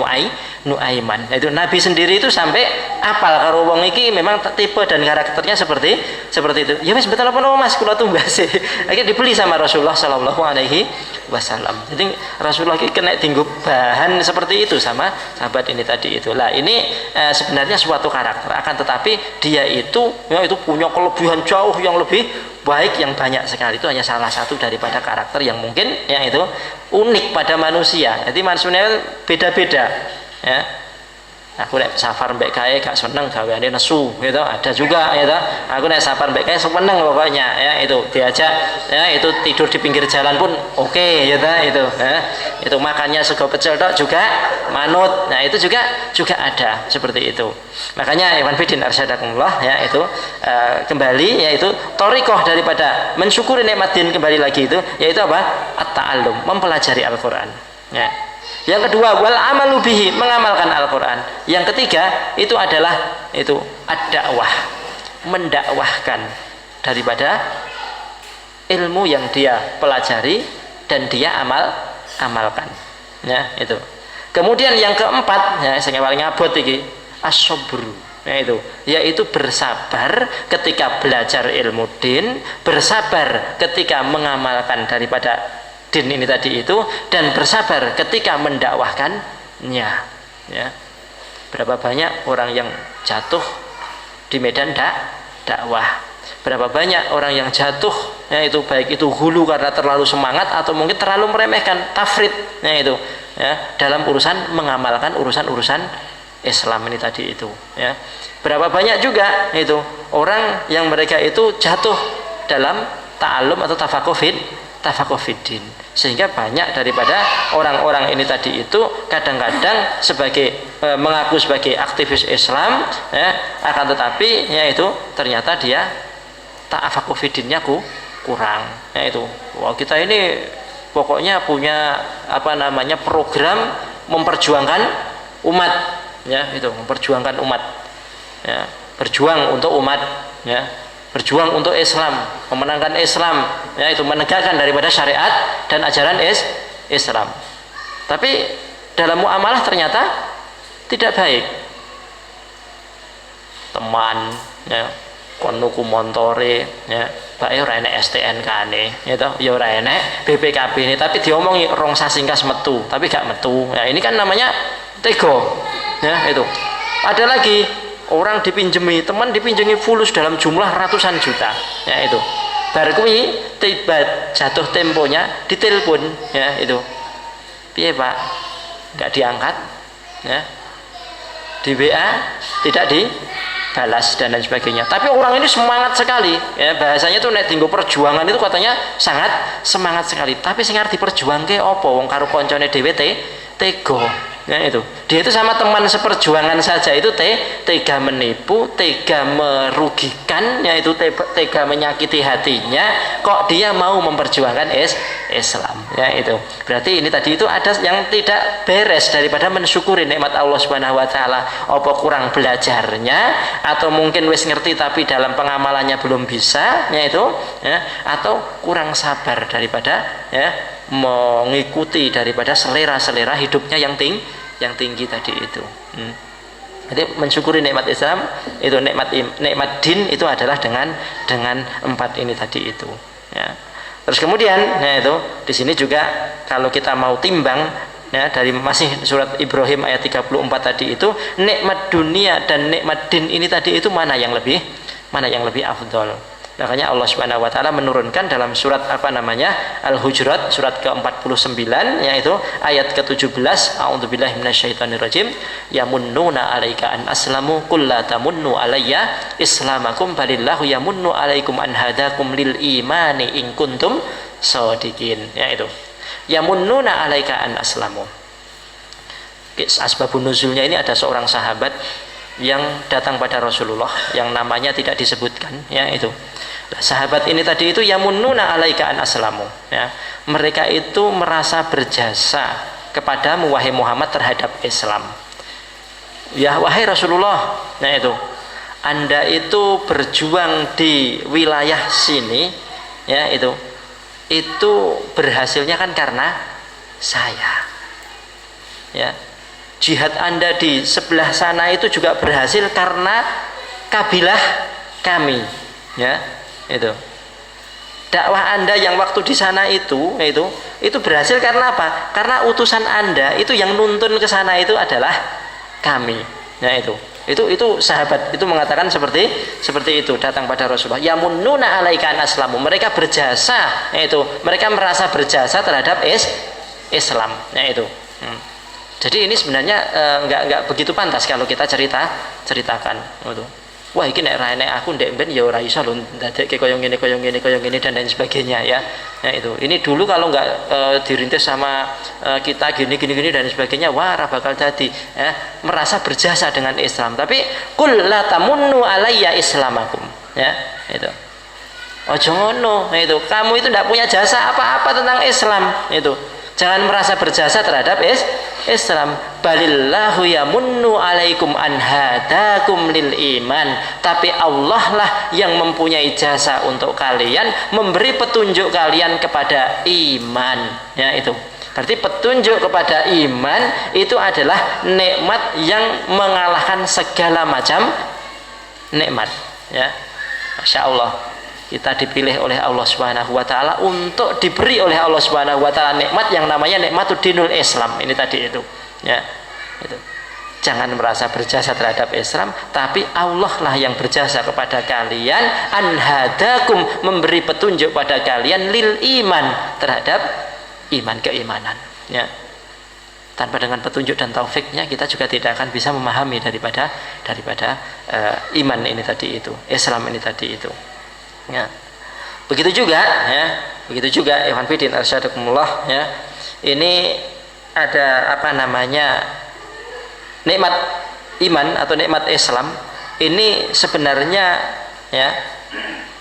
Nuaiman. Itu Nabi sendiri itu sampai apal karo wong iki memang tipe dan karakternya seperti itu. "Ya wis betul apa Mas, kula tumbase." Akhirnya dibeli sama Rasulullah sallallahu alaihi wasallam. Jadi Rasulullah iki kena tinggu bahan seperti itu sama sahabat ini tadi itu. Lah, ini sebenarnya suatu karakter, akan tetapi dia itu punya kelebihan jauh yang lebih baik, yang banyak sekali. Itu hanya salah satu daripada karakter yang mungkin yang itu unik pada manusia. Jadi manusia beda-beda, ya. Aku nek safar mbek kae gak seneng gaweane nesu, gitu. Ada juga, gitu. Aku nek safar mbek kae seneng pokoknya, ya itu diajak, ya itu tidur di pinggir jalan pun oke, gitu. Itu, ya. Itu makannya sego pecel tok juga manut. Nah, itu juga ada seperti itu. Makanya Iwan Bidin Arsyadakumullah, ya itu kembali, yaitu thariqah daripada mensyukuri nikmat din kembali lagi itu, yaitu apa? At-ta'allum, mempelajari Al-Qur'an. Ya. Yang kedua, wal amalu bihi, mengamalkan Al-Qur'an. Yang ketiga, itu adalah itu ad-dakwah, mendakwahkan daripada ilmu yang dia pelajari dan dia amalkan. Ya, itu. Kemudian yang keempat, ya saya paling abot iki, as-sabr. Yaitu bersabar ketika belajar ilmu din, bersabar ketika mengamalkan daripada din ini tadi itu, dan bersabar ketika mendakwahkannya. Ya. Berapa banyak orang yang jatuh di medan dakwah, berapa banyak orang yang jatuh, ya itu baik itu hulu karena terlalu semangat atau mungkin terlalu meremehkan tafrid, ya itu, ya, dalam urusan mengamalkan urusan Islam ini tadi itu, ya. Berapa banyak juga itu orang yang mereka itu jatuh dalam ta'allum atau tafaqquh fiddin, sehingga banyak daripada orang-orang ini tadi itu kadang-kadang mengaku sebagai aktivis Islam, ya, akan tetapi yaitu ternyata dia tafaqquh fiddinnya kurang, yaitu kita ini pokoknya punya program memperjuangkan umat, ya itu memperjuangkan umat, ya, berjuang untuk umat, ya, berjuang untuk Islam, memenangkan Islam, ya itu menegakkan daripada syariat dan ajaran Islam. Tapi dalam muamalah ternyata tidak baik. Teman, ya, konuku montore, ya, bae ora enek STNK-ne, ya toh, ya ora enek BPKB-ne, tapi diomongi rong sasingkas metu, tapi gak metu. Ya, ini kan namanya tego. Ya, itu. Ada lagi orang teman dipinjemi fulus dalam jumlah ratusan juta, ya itu. Bar kuwi tiba jatuh temponya ditelepon, ya itu. "Piye Pak?" Enggak diangkat, ya. Di WA tidak dibalas dan lain sebagainya. Tapi orang ini semangat sekali, ya, bahasanya tuh nek dinggo perjuangan itu katanya sangat semangat sekali. Tapi sing arep diperjuangke apa wong karo koncone dhewe tego. Ya itu, dia itu sama teman seperjuangan saja itu tega menipu, tega merugikan, yaitu tega menyakiti hatinya, kok dia mau memperjuangkan Islam. Ya itu. Berarti ini tadi itu ada yang tidak beres daripada mensyukuri nikmat Allah Subhanahu wa taala. Apa kurang belajarnya atau mungkin wis ngerti tapi dalam pengamalannya belum bisa, ya itu, ya, atau kurang sabar daripada ya mengikuti daripada selera-selera hidupnya yang tinggi tadi itu. Jadi mensyukuri nikmat Islam itu nikmat din itu adalah dengan 4 ini tadi itu, ya. Terus kemudian, ya itu di sini juga kalau kita mau timbang, ya, dari masih surat Ibrahim ayat 34 tadi itu, nikmat dunia dan nikmat din ini tadi itu mana yang lebih afdol. Makanya Allah Subhanahu wa taala menurunkan dalam surat Al-Hujurat surat ke-49, yaitu ayat ke-17, a'udzubillahi minasyaitonirrajim, yamunnuna 'alaika an aslamu qul la tamunnu 'alayya islamakum balillahu yamunnu 'alaikum an hadakum lil imani in kuntum shadiqin. Ya itu. Yamunnuna 'alaika an aslamu. Asbabun nuzulnya ini ada seorang sahabat yang datang pada Rasulullah yang namanya tidak disebutkan, ya itu. Sahabat ini tadi itu yamunnuna 'alaika an aslamu, ya. Mereka itu merasa berjasa kepadamu wahai Muhammad terhadap Islam. Ya wahai Rasulullah, ya itu. Anda itu berjuang di wilayah sini, ya itu berhasilnya kan karena saya. Ya. Jihad Anda di sebelah sana itu juga berhasil karena kabilah kami, ya itu. Dakwah Anda yang waktu di sana itu berhasil karena apa? Karena utusan Anda itu yang nuntun ke sana itu adalah kami, ya itu sahabat itu mengatakan seperti itu, datang pada Rasulullah. Yamunnuna 'alaika an aslamu, mereka berjasa, yaitu mereka merasa berjasa terhadap Islam, ya itu. Jadi ini sebenarnya enggak begitu pantas kalau kita ceritakan gitu. Wah iki nek aku ndek ben ya ora iso lho ndadekke koyo ngene dan lain sebagainya, ya. Ya itu. Ini dulu kalau enggak dirintis sama kita gini dan sebagainya, wah ora bakal jadi, ya. Merasa berjasa dengan Islam. Tapi qul la tamunnu 'alayya islamakum, ya. Itu. Ojo ngono, itu. Kamu itu ndak punya jasa apa-apa tentang Islam, itu. Jangan merasa berjasa terhadap Islam. Balillahu yamunnu 'alaikum an hadakum lil iman. Tapi Allah lah yang mempunyai jasa untuk kalian, memberi petunjuk kalian kepada iman. Ya itu. Berarti petunjuk kepada iman itu adalah nikmat yang mengalahkan segala macam nikmat. Ya. Masya Allah. Kita dipilih oleh Allah Subhanahu wa taala untuk diberi oleh Allah Subhanahu wa taala nikmat yang namanya nikmatud dinul Islam. Ini tadi itu. Ya. Itu. Jangan merasa berjasa terhadap Islam, tapi Allah lah yang berjasa kepada kalian, anhadakum, memberi petunjuk pada kalian lil iman, terhadap iman keimanan, ya. Tanpa dengan petunjuk dan taufiknya kita juga tidak akan bisa memahami daripada iman ini tadi itu, Islam ini tadi itu. Ya. Begitu juga Ikhwan Fillah arsyadakumullah, ya. Ini ada nikmat iman atau nikmat Islam ini sebenarnya, ya,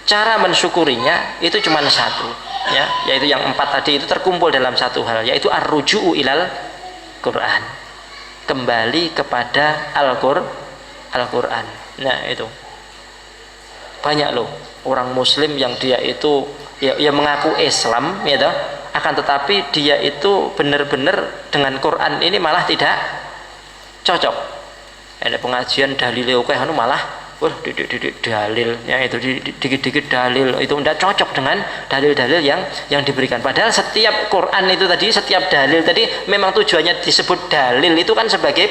cara mensyukurinya itu cuma satu, ya, yaitu yang 4 tadi itu terkumpul dalam satu hal, yaitu ar-ruju'u ilal Quran, kembali kepada Al-Quran. Nah itu banyak loh orang Muslim yang dia itu ya mengaku Islam, ya toh, akan tetapi dia itu benar-benar dengan Quran ini malah tidak cocok. Ada pengajian dalil malah dalilnya itu dikit-dikit dalil itu tidak cocok dengan dalil-dalil yang diberikan. Padahal setiap Quran itu tadi, setiap dalil tadi memang tujuannya disebut dalil itu kan sebagai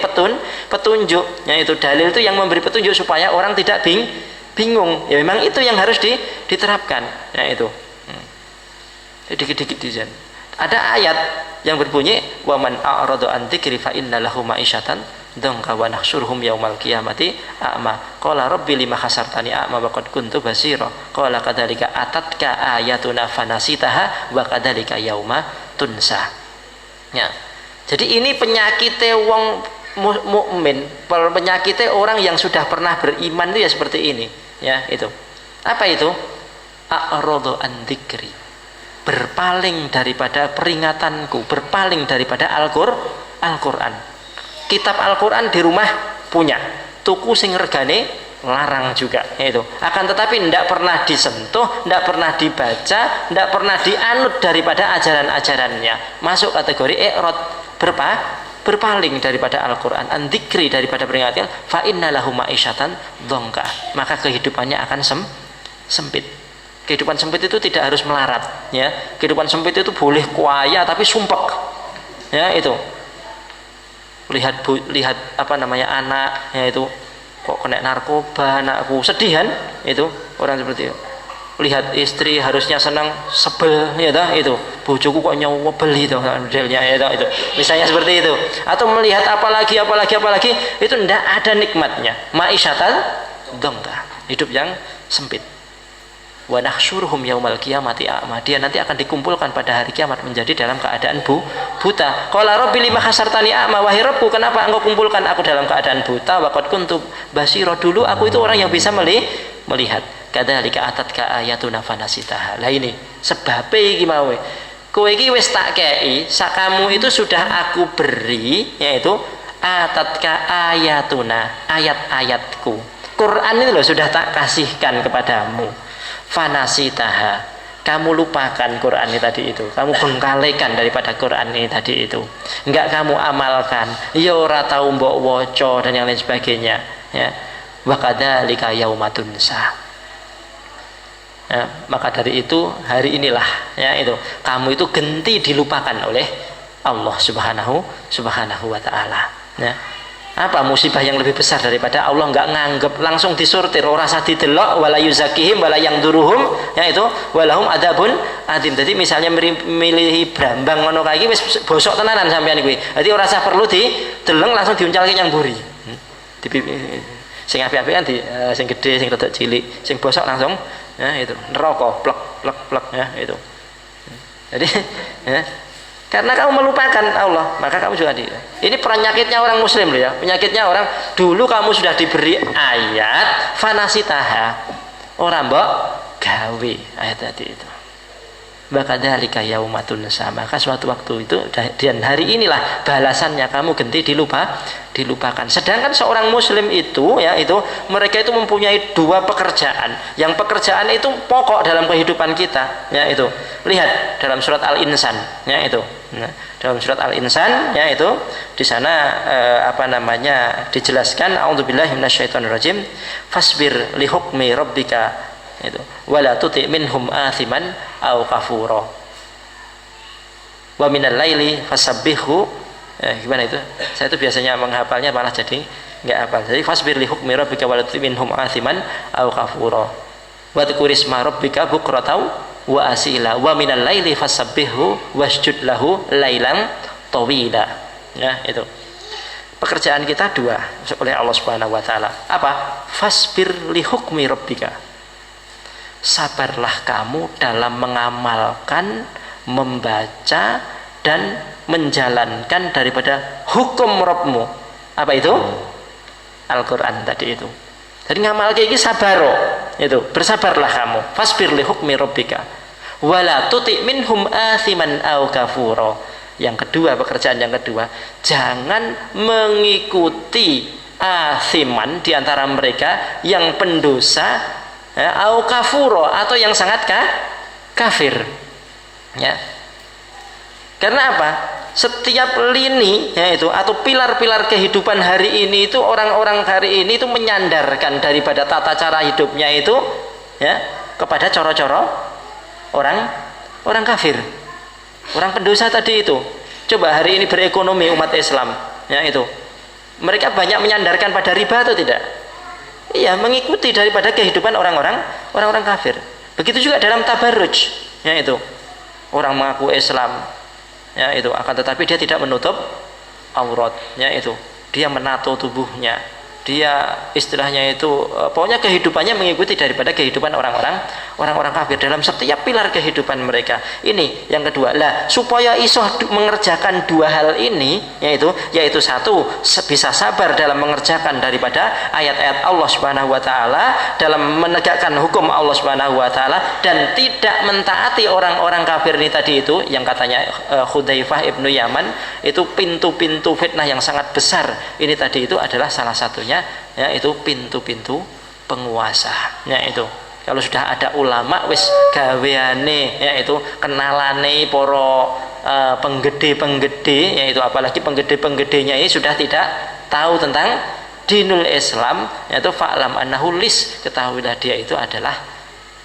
petunjuk. Itu dalil itu yang memberi petunjuk supaya orang tidak bingung. Ya memang itu yang harus diterapkan. Ya itu. Dikit-dikit di sana. Ada ayat yang berbunyi wa man a'rada an dzikri fa inna lahu ma'isyatan dhanka wa nahsyuruhum yaumal qiyamati a'ma qala rabbi lima hasartani a'ma wa qad kuntu basira qala kadzalika atatka ayatuna fanasitaha wa kadzalika yauma tunsa. Ya. Jadi ini penyakitnya wong mukmin, penyakitnya orang yang sudah pernah beriman itu ya seperti ini, ya itu. Apa itu? A'rada an dzikri. berpaling daripada peringatanku, berpaling daripada Al-Quran. Kitab Al-Quran di rumah punya, tuku sing regane larang juga, itu. Akan tetapi tidak pernah disentuh, tidak pernah dibaca, tidak pernah dianut daripada ajaran-ajarannya, masuk kategori i'rad, berpaling daripada Al-Quran, an-dzikri, daripada peringatan, fa inna lahu ma'isyatan dzonka, maka kehidupannya akan sempit. Kehidupan sempit itu tidak harus melarat, ya. Kehidupan sempit itu boleh kaya tapi sumpek, ya, itu. Lihat apa namanya anak, ya, itu kok kena narkoba, anakku, sedih kan, itu orang seperti itu. Lihat istri harusnya senang, sebel, ya dah, itu bojoku kok nyobel, itu modelnya, ya dah, itu misalnya seperti itu. Atau melihat apalagi itu tidak ada nikmatnya, ma'isyatan dzonka, hidup yang sempit. Wa nahsyuruhum yaumal qiyamati a'ma, dia nanti akan dikumpulkan pada hari kiamat menjadi dalam keadaan buta. Qala rabbi lima hasartani a'ma, wahai Rabbku, kenapa engkau kumpulkan aku dalam keadaan buta? Wa qad kuntu basira, dulu aku itu orang yang bisa melihat. Kadzalika atatka ayatuna fanasitaha. Lah ini sebabe iki mau. Kowe iki wis tak kei, sakamu itu sudah aku beri, yaitu atatka ayatuna, ayat-ayatku. Quran itu loh sudah tak kasihkan kepadamu. Fanasitaha, kamu lupakan Quran ini tadi itu, kamu bengkalekan daripada Quran ini tadi itu, enggak kamu amalkan, ya ora tau mbok waca dan yang lain sebagainya, ya. Wa kadzalika yaumatunsa. Ya, maka dari itu hari inilah, ya, itu kamu itu genti dilupakan oleh Allah subhanahu wa ta'ala, ya. Apa musibah yang lebih besar daripada Allah nggak nganggep, langsung disortir, ora usah didelok, wala yuzakihim wala yang duruhum, ya, itu walahum adabun adim. Jadi misalnya milih brambang ngono kae iki wis bosok tenanan sampean kuwi. Jadi ora usah perlu dideleng, langsung diuncalke yang mburi. Sing apik-apik kan sing gede, sing rada cilik, sing bosok langsung, ya, itu neraka plek, ya, itu. Jadi, ya, karena kamu melupakan Allah, maka kamu juga ini penyakitnya orang muslim loh, ya. Penyakitnya orang dulu kamu sudah diberi ayat fanasitaha, orang mbok gawe ayat tadi itu. Bakadzalika yaumatun sa, maka suatu waktu itu dan hari inilah balasannya kamu genti dilupakan. Sedangkan seorang muslim itu, ya, itu mereka itu mempunyai dua pekerjaan. Yang pekerjaan itu pokok dalam kehidupan kita, ya, itu. Lihat dalam surat Al-Insan, ya, itu. Nah, dalam surat Al-Insan, ya, itu di sana apa namanya dijelaskan, a'udzubillahi minasyaitonirrajim, fasbir li hukmi rabbika, itu wala tuti minhum athiman au kafura wa minal laili fasabbihu. Gimana itu? Saya itu biasanya menghafalnya malah jadi enggak hafal. Jadi fasbir li hukmi rabbika wala tuti minhum athiman au kafura wa dzkurisma rabbika bukratan wa asila wa minal laili fasabbihu wasjud lahu lailan tawila. Ya, itu. Pekerjaan kita dua oleh Allah Subhanahu wa taala. Apa? Fasbir li hukmi rabbika. Sabarlah kamu dalam mengamalkan, membaca dan menjalankan daripada hukum Rabbmu. Apa itu? Al-Quran tadi itu. Jadi ngamal kayak gini sabaro, itu bersabarlah kamu. Fasbir li hukmi rabbika wala tuti minhum athiman au kafura. Yang kedua, pekerjaan yang kedua, jangan mengikuti athiman di antara mereka yang pendosa, ya, au kafuro, atau yang sangat kafir, ya. Karena apa? Setiap lini, ya, itu atau pilar-pilar kehidupan hari ini itu orang-orang hari ini itu menyandarkan daripada tata cara hidupnya itu, ya, kepada coro-coro orang kafir, orang pendosa tadi itu. Coba hari ini berekonomi umat Islam, ya, itu mereka banyak menyandarkan pada riba atau tidak? Iya, mengikuti daripada kehidupan orang-orang kafir. Begitu juga dalam tabarruj, ya, itu orang mengaku Islam, ya, itu akan tetapi dia tidak menutup aurat, ya, itu dia menato tubuhnya, dia istilahnya itu pokoknya kehidupannya mengikuti daripada kehidupan orang-orang kafir dalam setiap pilar kehidupan mereka. Ini yang kedua lah, supaya iso mengerjakan dua hal ini, yaitu satu, bisa sabar dalam mengerjakan daripada ayat-ayat Allah Subhanahu wa taala, dalam menegakkan hukum Allah Subhanahu wa taala, dan tidak mentaati orang-orang kafir ini tadi itu yang katanya Hudzaifah ibnu Yaman itu pintu-pintu fitnah yang sangat besar. Ini tadi itu adalah salah satunya, yaitu pintu-pintu penguasa. Itu kalau sudah ada ulama wis gaweane, yaitu kenalane poro penggede-penggede, yaitu apalagi penggede-penggedenya ini sudah tidak tahu tentang dinul Islam, yaitu fa'lam annahu lis, ketahuilah dia itu adalah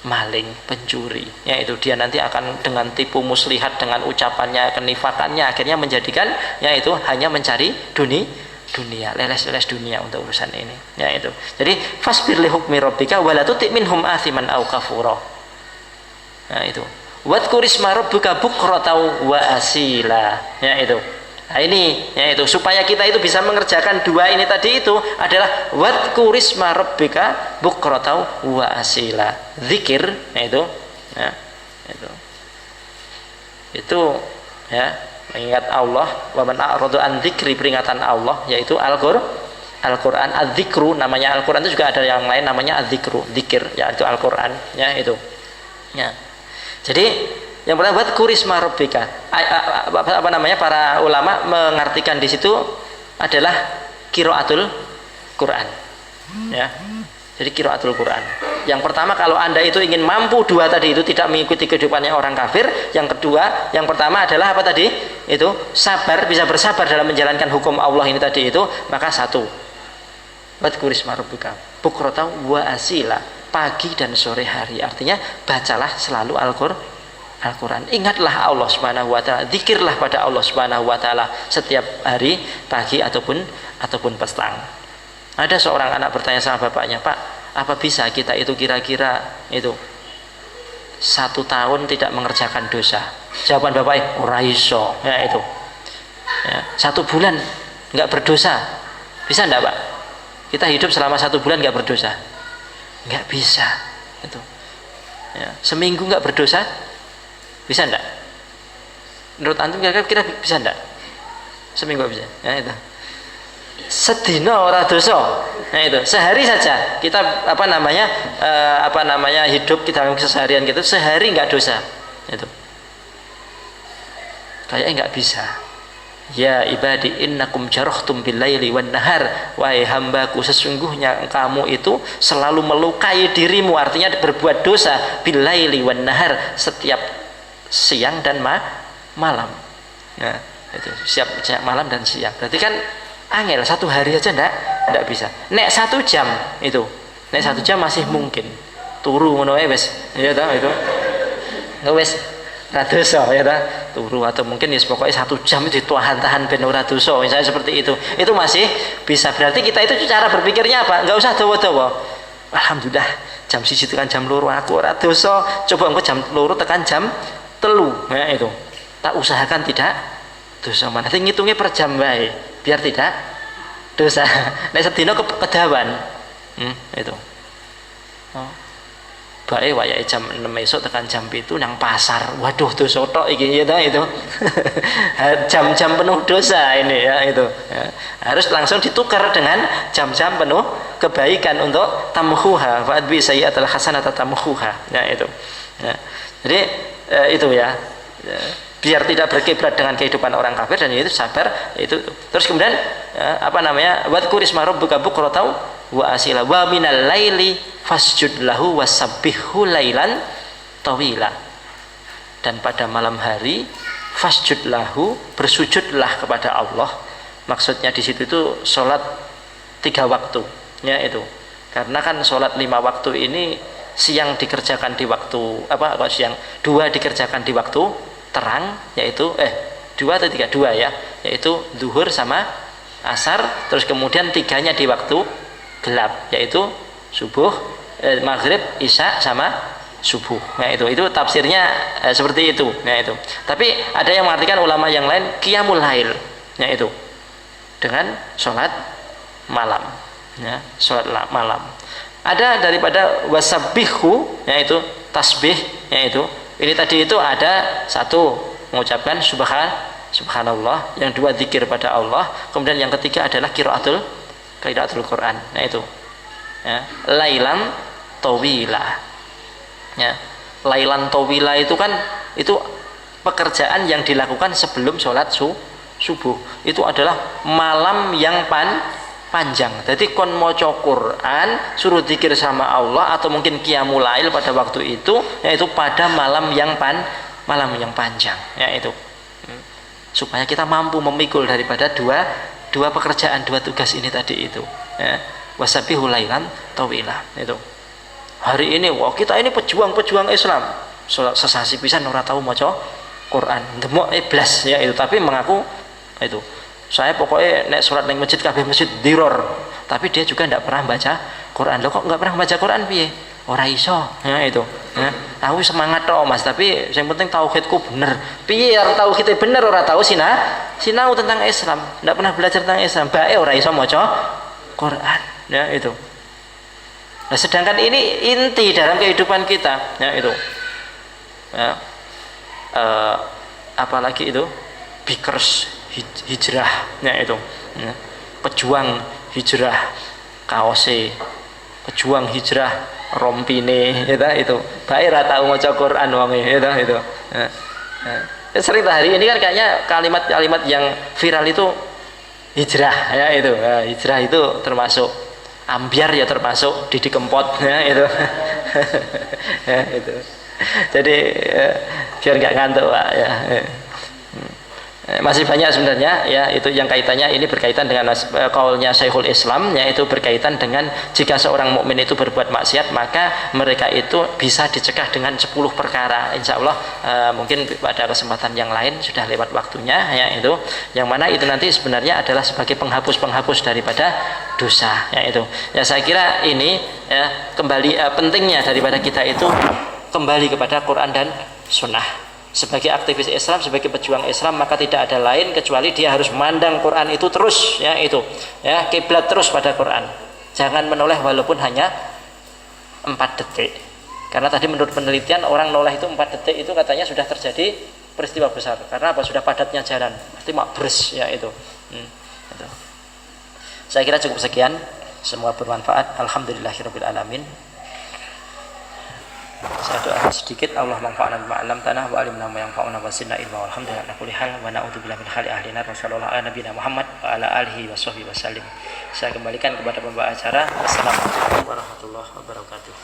maling, pencuri. Yaitu dia nanti akan dengan tipu muslihat, dengan ucapannya, kenifakannya, akhirnya menjadikan yaitu hanya mencari dunia, leles-leles dunia untuk urusan ini. Itu. Jadi fasbir li hukmi rabbika wa la tuti' minhum athiman aw kafura. Itu. Wadhkur isma rabbika bukratan wa asila. Itu. Nah ini, yaitu supaya kita itu bisa mengerjakan dua ini tadi itu adalah wadhkur isma rabbika bukratan wa asila. Zikir, itu, itu ya, mengingat Allah. Wa man a'rada an dzikri, peringatan Allah, yaitu Al-Qur'an. Az-zikru, namanya Al-Qur'an itu juga ada yang lain namanya az-zikru, zikir, yaitu Al-Qur'an, itu. Jadi yang pertama wadhkur isma rabbika, para ulama mengartikan di situ adalah qiraatul Quran. Jadi qiraatul Quran. Yang pertama, kalau Anda itu ingin mampu dua tadi itu, tidak mengikuti kehidupannya orang kafir. Yang kedua, yang pertama adalah apa tadi? Itu sabar, bisa bersabar dalam menjalankan hukum Allah ini tadi itu, maka satu, wadhkur isma rabbika bukratan wa asila, pagi dan sore hari. Artinya bacalah selalu Al-Quran. Ingatlah Allah Subhanahu wa taala, zikirlah pada Allah Subhanahu wa taala setiap hari, pagi ataupun petang. Ada seorang anak bertanya sama bapaknya, "Pak, apa bisa kita itu kira-kira itu 1 tahun tidak mengerjakan dosa?" Jawaban bapaknya, "Ora iso." Itu. 1 bulan enggak berdosa. Bisa enggak, Pak? Kita hidup selama 1 bulan enggak berdosa? Enggak bisa. Itu. Seminggu enggak berdosa? Bisa enggak? Menurut antum kira-kira bisa enggak? Seminggu bisa. Itu. Sedina ora dosa. Itu. Sehari saja kita hidup kita keseharian gitu, sehari enggak dosa. Itu. Kayaknya enggak bisa. Ya ibadi innakum jarahtum bil laili wan nahar, wahai hambaku, sesungguhnya kamu itu selalu melukai dirimu, artinya berbuat dosa, bil laili wan nahar, setiap siang dan malam. Itu siap malam dan siang. Berarti kan angel 1 hari aja enggak bisa. Nek 1 jam itu. Nek 1 jam masih mungkin. Turu ngono wae wis. Ya ta itu. Wis ra dosa ya ta. Turu atau mungkin ya pokoknya 1 jam itu ditahan-tahan ben ora dosa. Misalnya seperti itu. Itu masih bisa. Berarti kita itu cara berpikirnya apa? Enggak usah dawa-dawa. Alhamdulillah jam 1 tekan jam 2 aku ora dosa. Coba engko jam 2 tekan jam 3. Itu. Tak usahakan tidak dosa. Nanti ngitungnya per jam wae biar tidak dosa. Nek sedina kedawan. Itu. Bae wayahe jam 6 esuk tekan jam 7 nang pasar. Waduh dosa tok iki ya itu. Jam-jam penuh dosa ini itu. Harus langsung ditukar dengan jam-jam penuh kebaikan untuk tamhuha. Fa adbi sayyi'atal hasanata tamhuha. Itu. Jadi itu ya. Biar tidak berkiblat dengan kehidupan orang kafir, dan itu sabar itu. Terus kemudian wadhkur isma rabbika bukratan wa asila wa minal laili fasjud lahu wasabbihhu lailan tawila, dan pada malam hari fasjud lahu, bersujudlah kepada Allah. Maksudnya di situ itu sholat 3 waktu itu, karena kan sholat 5 waktu ini siang dikerjakan di waktu siang, 2 dikerjakan di waktu terang, yaitu 2 atau 3, 2 ya, yaitu zuhur sama asar. Terus kemudian 3-nya di waktu gelap, yaitu subuh, maghrib, isya sama subuh. Itu tafsirnya seperti itu. Itu. Tapi ada yang mengartikan ulama yang lain qiyamul lail, itu dengan sholat malam. ya, sholat malam. Ada daripada wasabbihu, yaitu tasbih, yaitu ini tadi itu ada satu mengucapkan subhanallah, yang dua zikir pada Allah, kemudian yang ketiga adalah qiraatul Quran, yaitu ya, lailan tawila. Ya, lailan tawila itu kan itu pekerjaan yang dilakukan sebelum sholat subuh. Itu adalah malam yang panjang. Jadi kon maca Quran, suruh zikir sama Allah atau mungkin qiyamul lail pada waktu itu, yaitu pada malam yang panjang, yaitu supaya kita mampu memikul daripada dua pekerjaan, dua tugas ini tadi itu. Ya. Wasabihu lailan tawila. Itu. Hari ini wah kita ini pejuang Islam. Sesasi pisan ora tahu maca Quran. Demok iblas ya itu, tapi mengaku itu. Saya pokoknya nek sholat nang masjid kabeh masjid diror, tapi dia juga tidak pernah baca Quran. Loh kok nggak pernah baca Quran piye? Ora iso. Ya itu. Ya. Aku semangat toh Mas, tapi yang penting tauhidku bener. Piye ora tauhidnya bener, ora tahu sinau tentang Islam, tidak pernah belajar tentang Islam. Bae ora iso maca Quran. Ya itu. Nah, sedangkan ini inti dalam kehidupan kita, ya itu. Ya. Apalagi itu bikers hijrah, ya itu. Ya. Pejuang hijrah kaose, pejuang hijrah rompine, itu. Bae ra tau maca Quran wonge, itu. Ya. Ya. Sering hari ini kan kayaknya kalimat-kalimat yang viral itu hijrah, ya itu. Ya, hijrah itu termasuk ambiar, ya termasuk Didi Kempot, ya itu. Ya, itu. Jadi biar nggak ngantuk Pak, ya. Masih banyak sebenarnya, ya itu yang kaitannya ini berkaitan dengan kaulnya Syekhul Islam, yaitu berkaitan dengan jika seorang mukmin itu berbuat maksiat maka mereka itu bisa dicegah dengan 10 perkara. Insya Allah mungkin pada kesempatan yang lain sudah lewat waktunya, ya itu yang mana itu nanti sebenarnya adalah sebagai penghapus daripada dosa, ya itu. Ya saya kira ini ya kembali pentingnya daripada kita itu kembali kepada Quran dan Sunnah. Sebagai aktivis Islam, sebagai pejuang Islam, maka tidak ada lain kecuali dia harus memandang Quran itu terus, ya itu, ya kiblat terus pada Quran. Jangan menoleh walaupun hanya 4 detik. Karena tadi menurut penelitian orang noleh itu 4 detik itu katanya sudah terjadi peristiwa besar. Karena apa? Sudah padatnya jalan, pasti makbres, ya itu. Itu. Saya kira cukup sekian. Semua bermanfaat. Alhamdulillahirabbil alamin. Saya doakan sedikit, Allah manfa'na bima 'allamtana wa 'allimna ma yanfa'una wa zidna ilma walhamdulillah ala kulli hal wa na'udzubillahi min hali ahli nar. Wassallallahu ala nabiyina Muhammad wa ala alihi wa sahbihi wasallim. Saya kembalikan kepada pembawa acara. Assalamualaikum warahmatullahi wabarakatuh.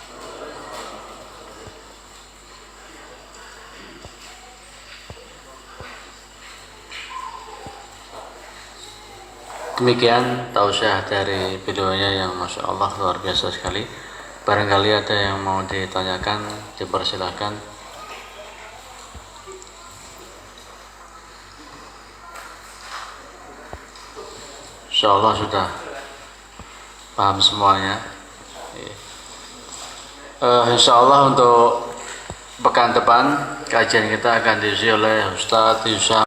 Demikian tausiah dari videonya yang Masya Allah luar biasa sekali. Barangkali ada yang mau ditanyakan, dipersilahkan. Insya Allah sudah paham semuanya. Insya Allah untuk pekan depan kajian kita akan diisi oleh Ustadz Yusuf.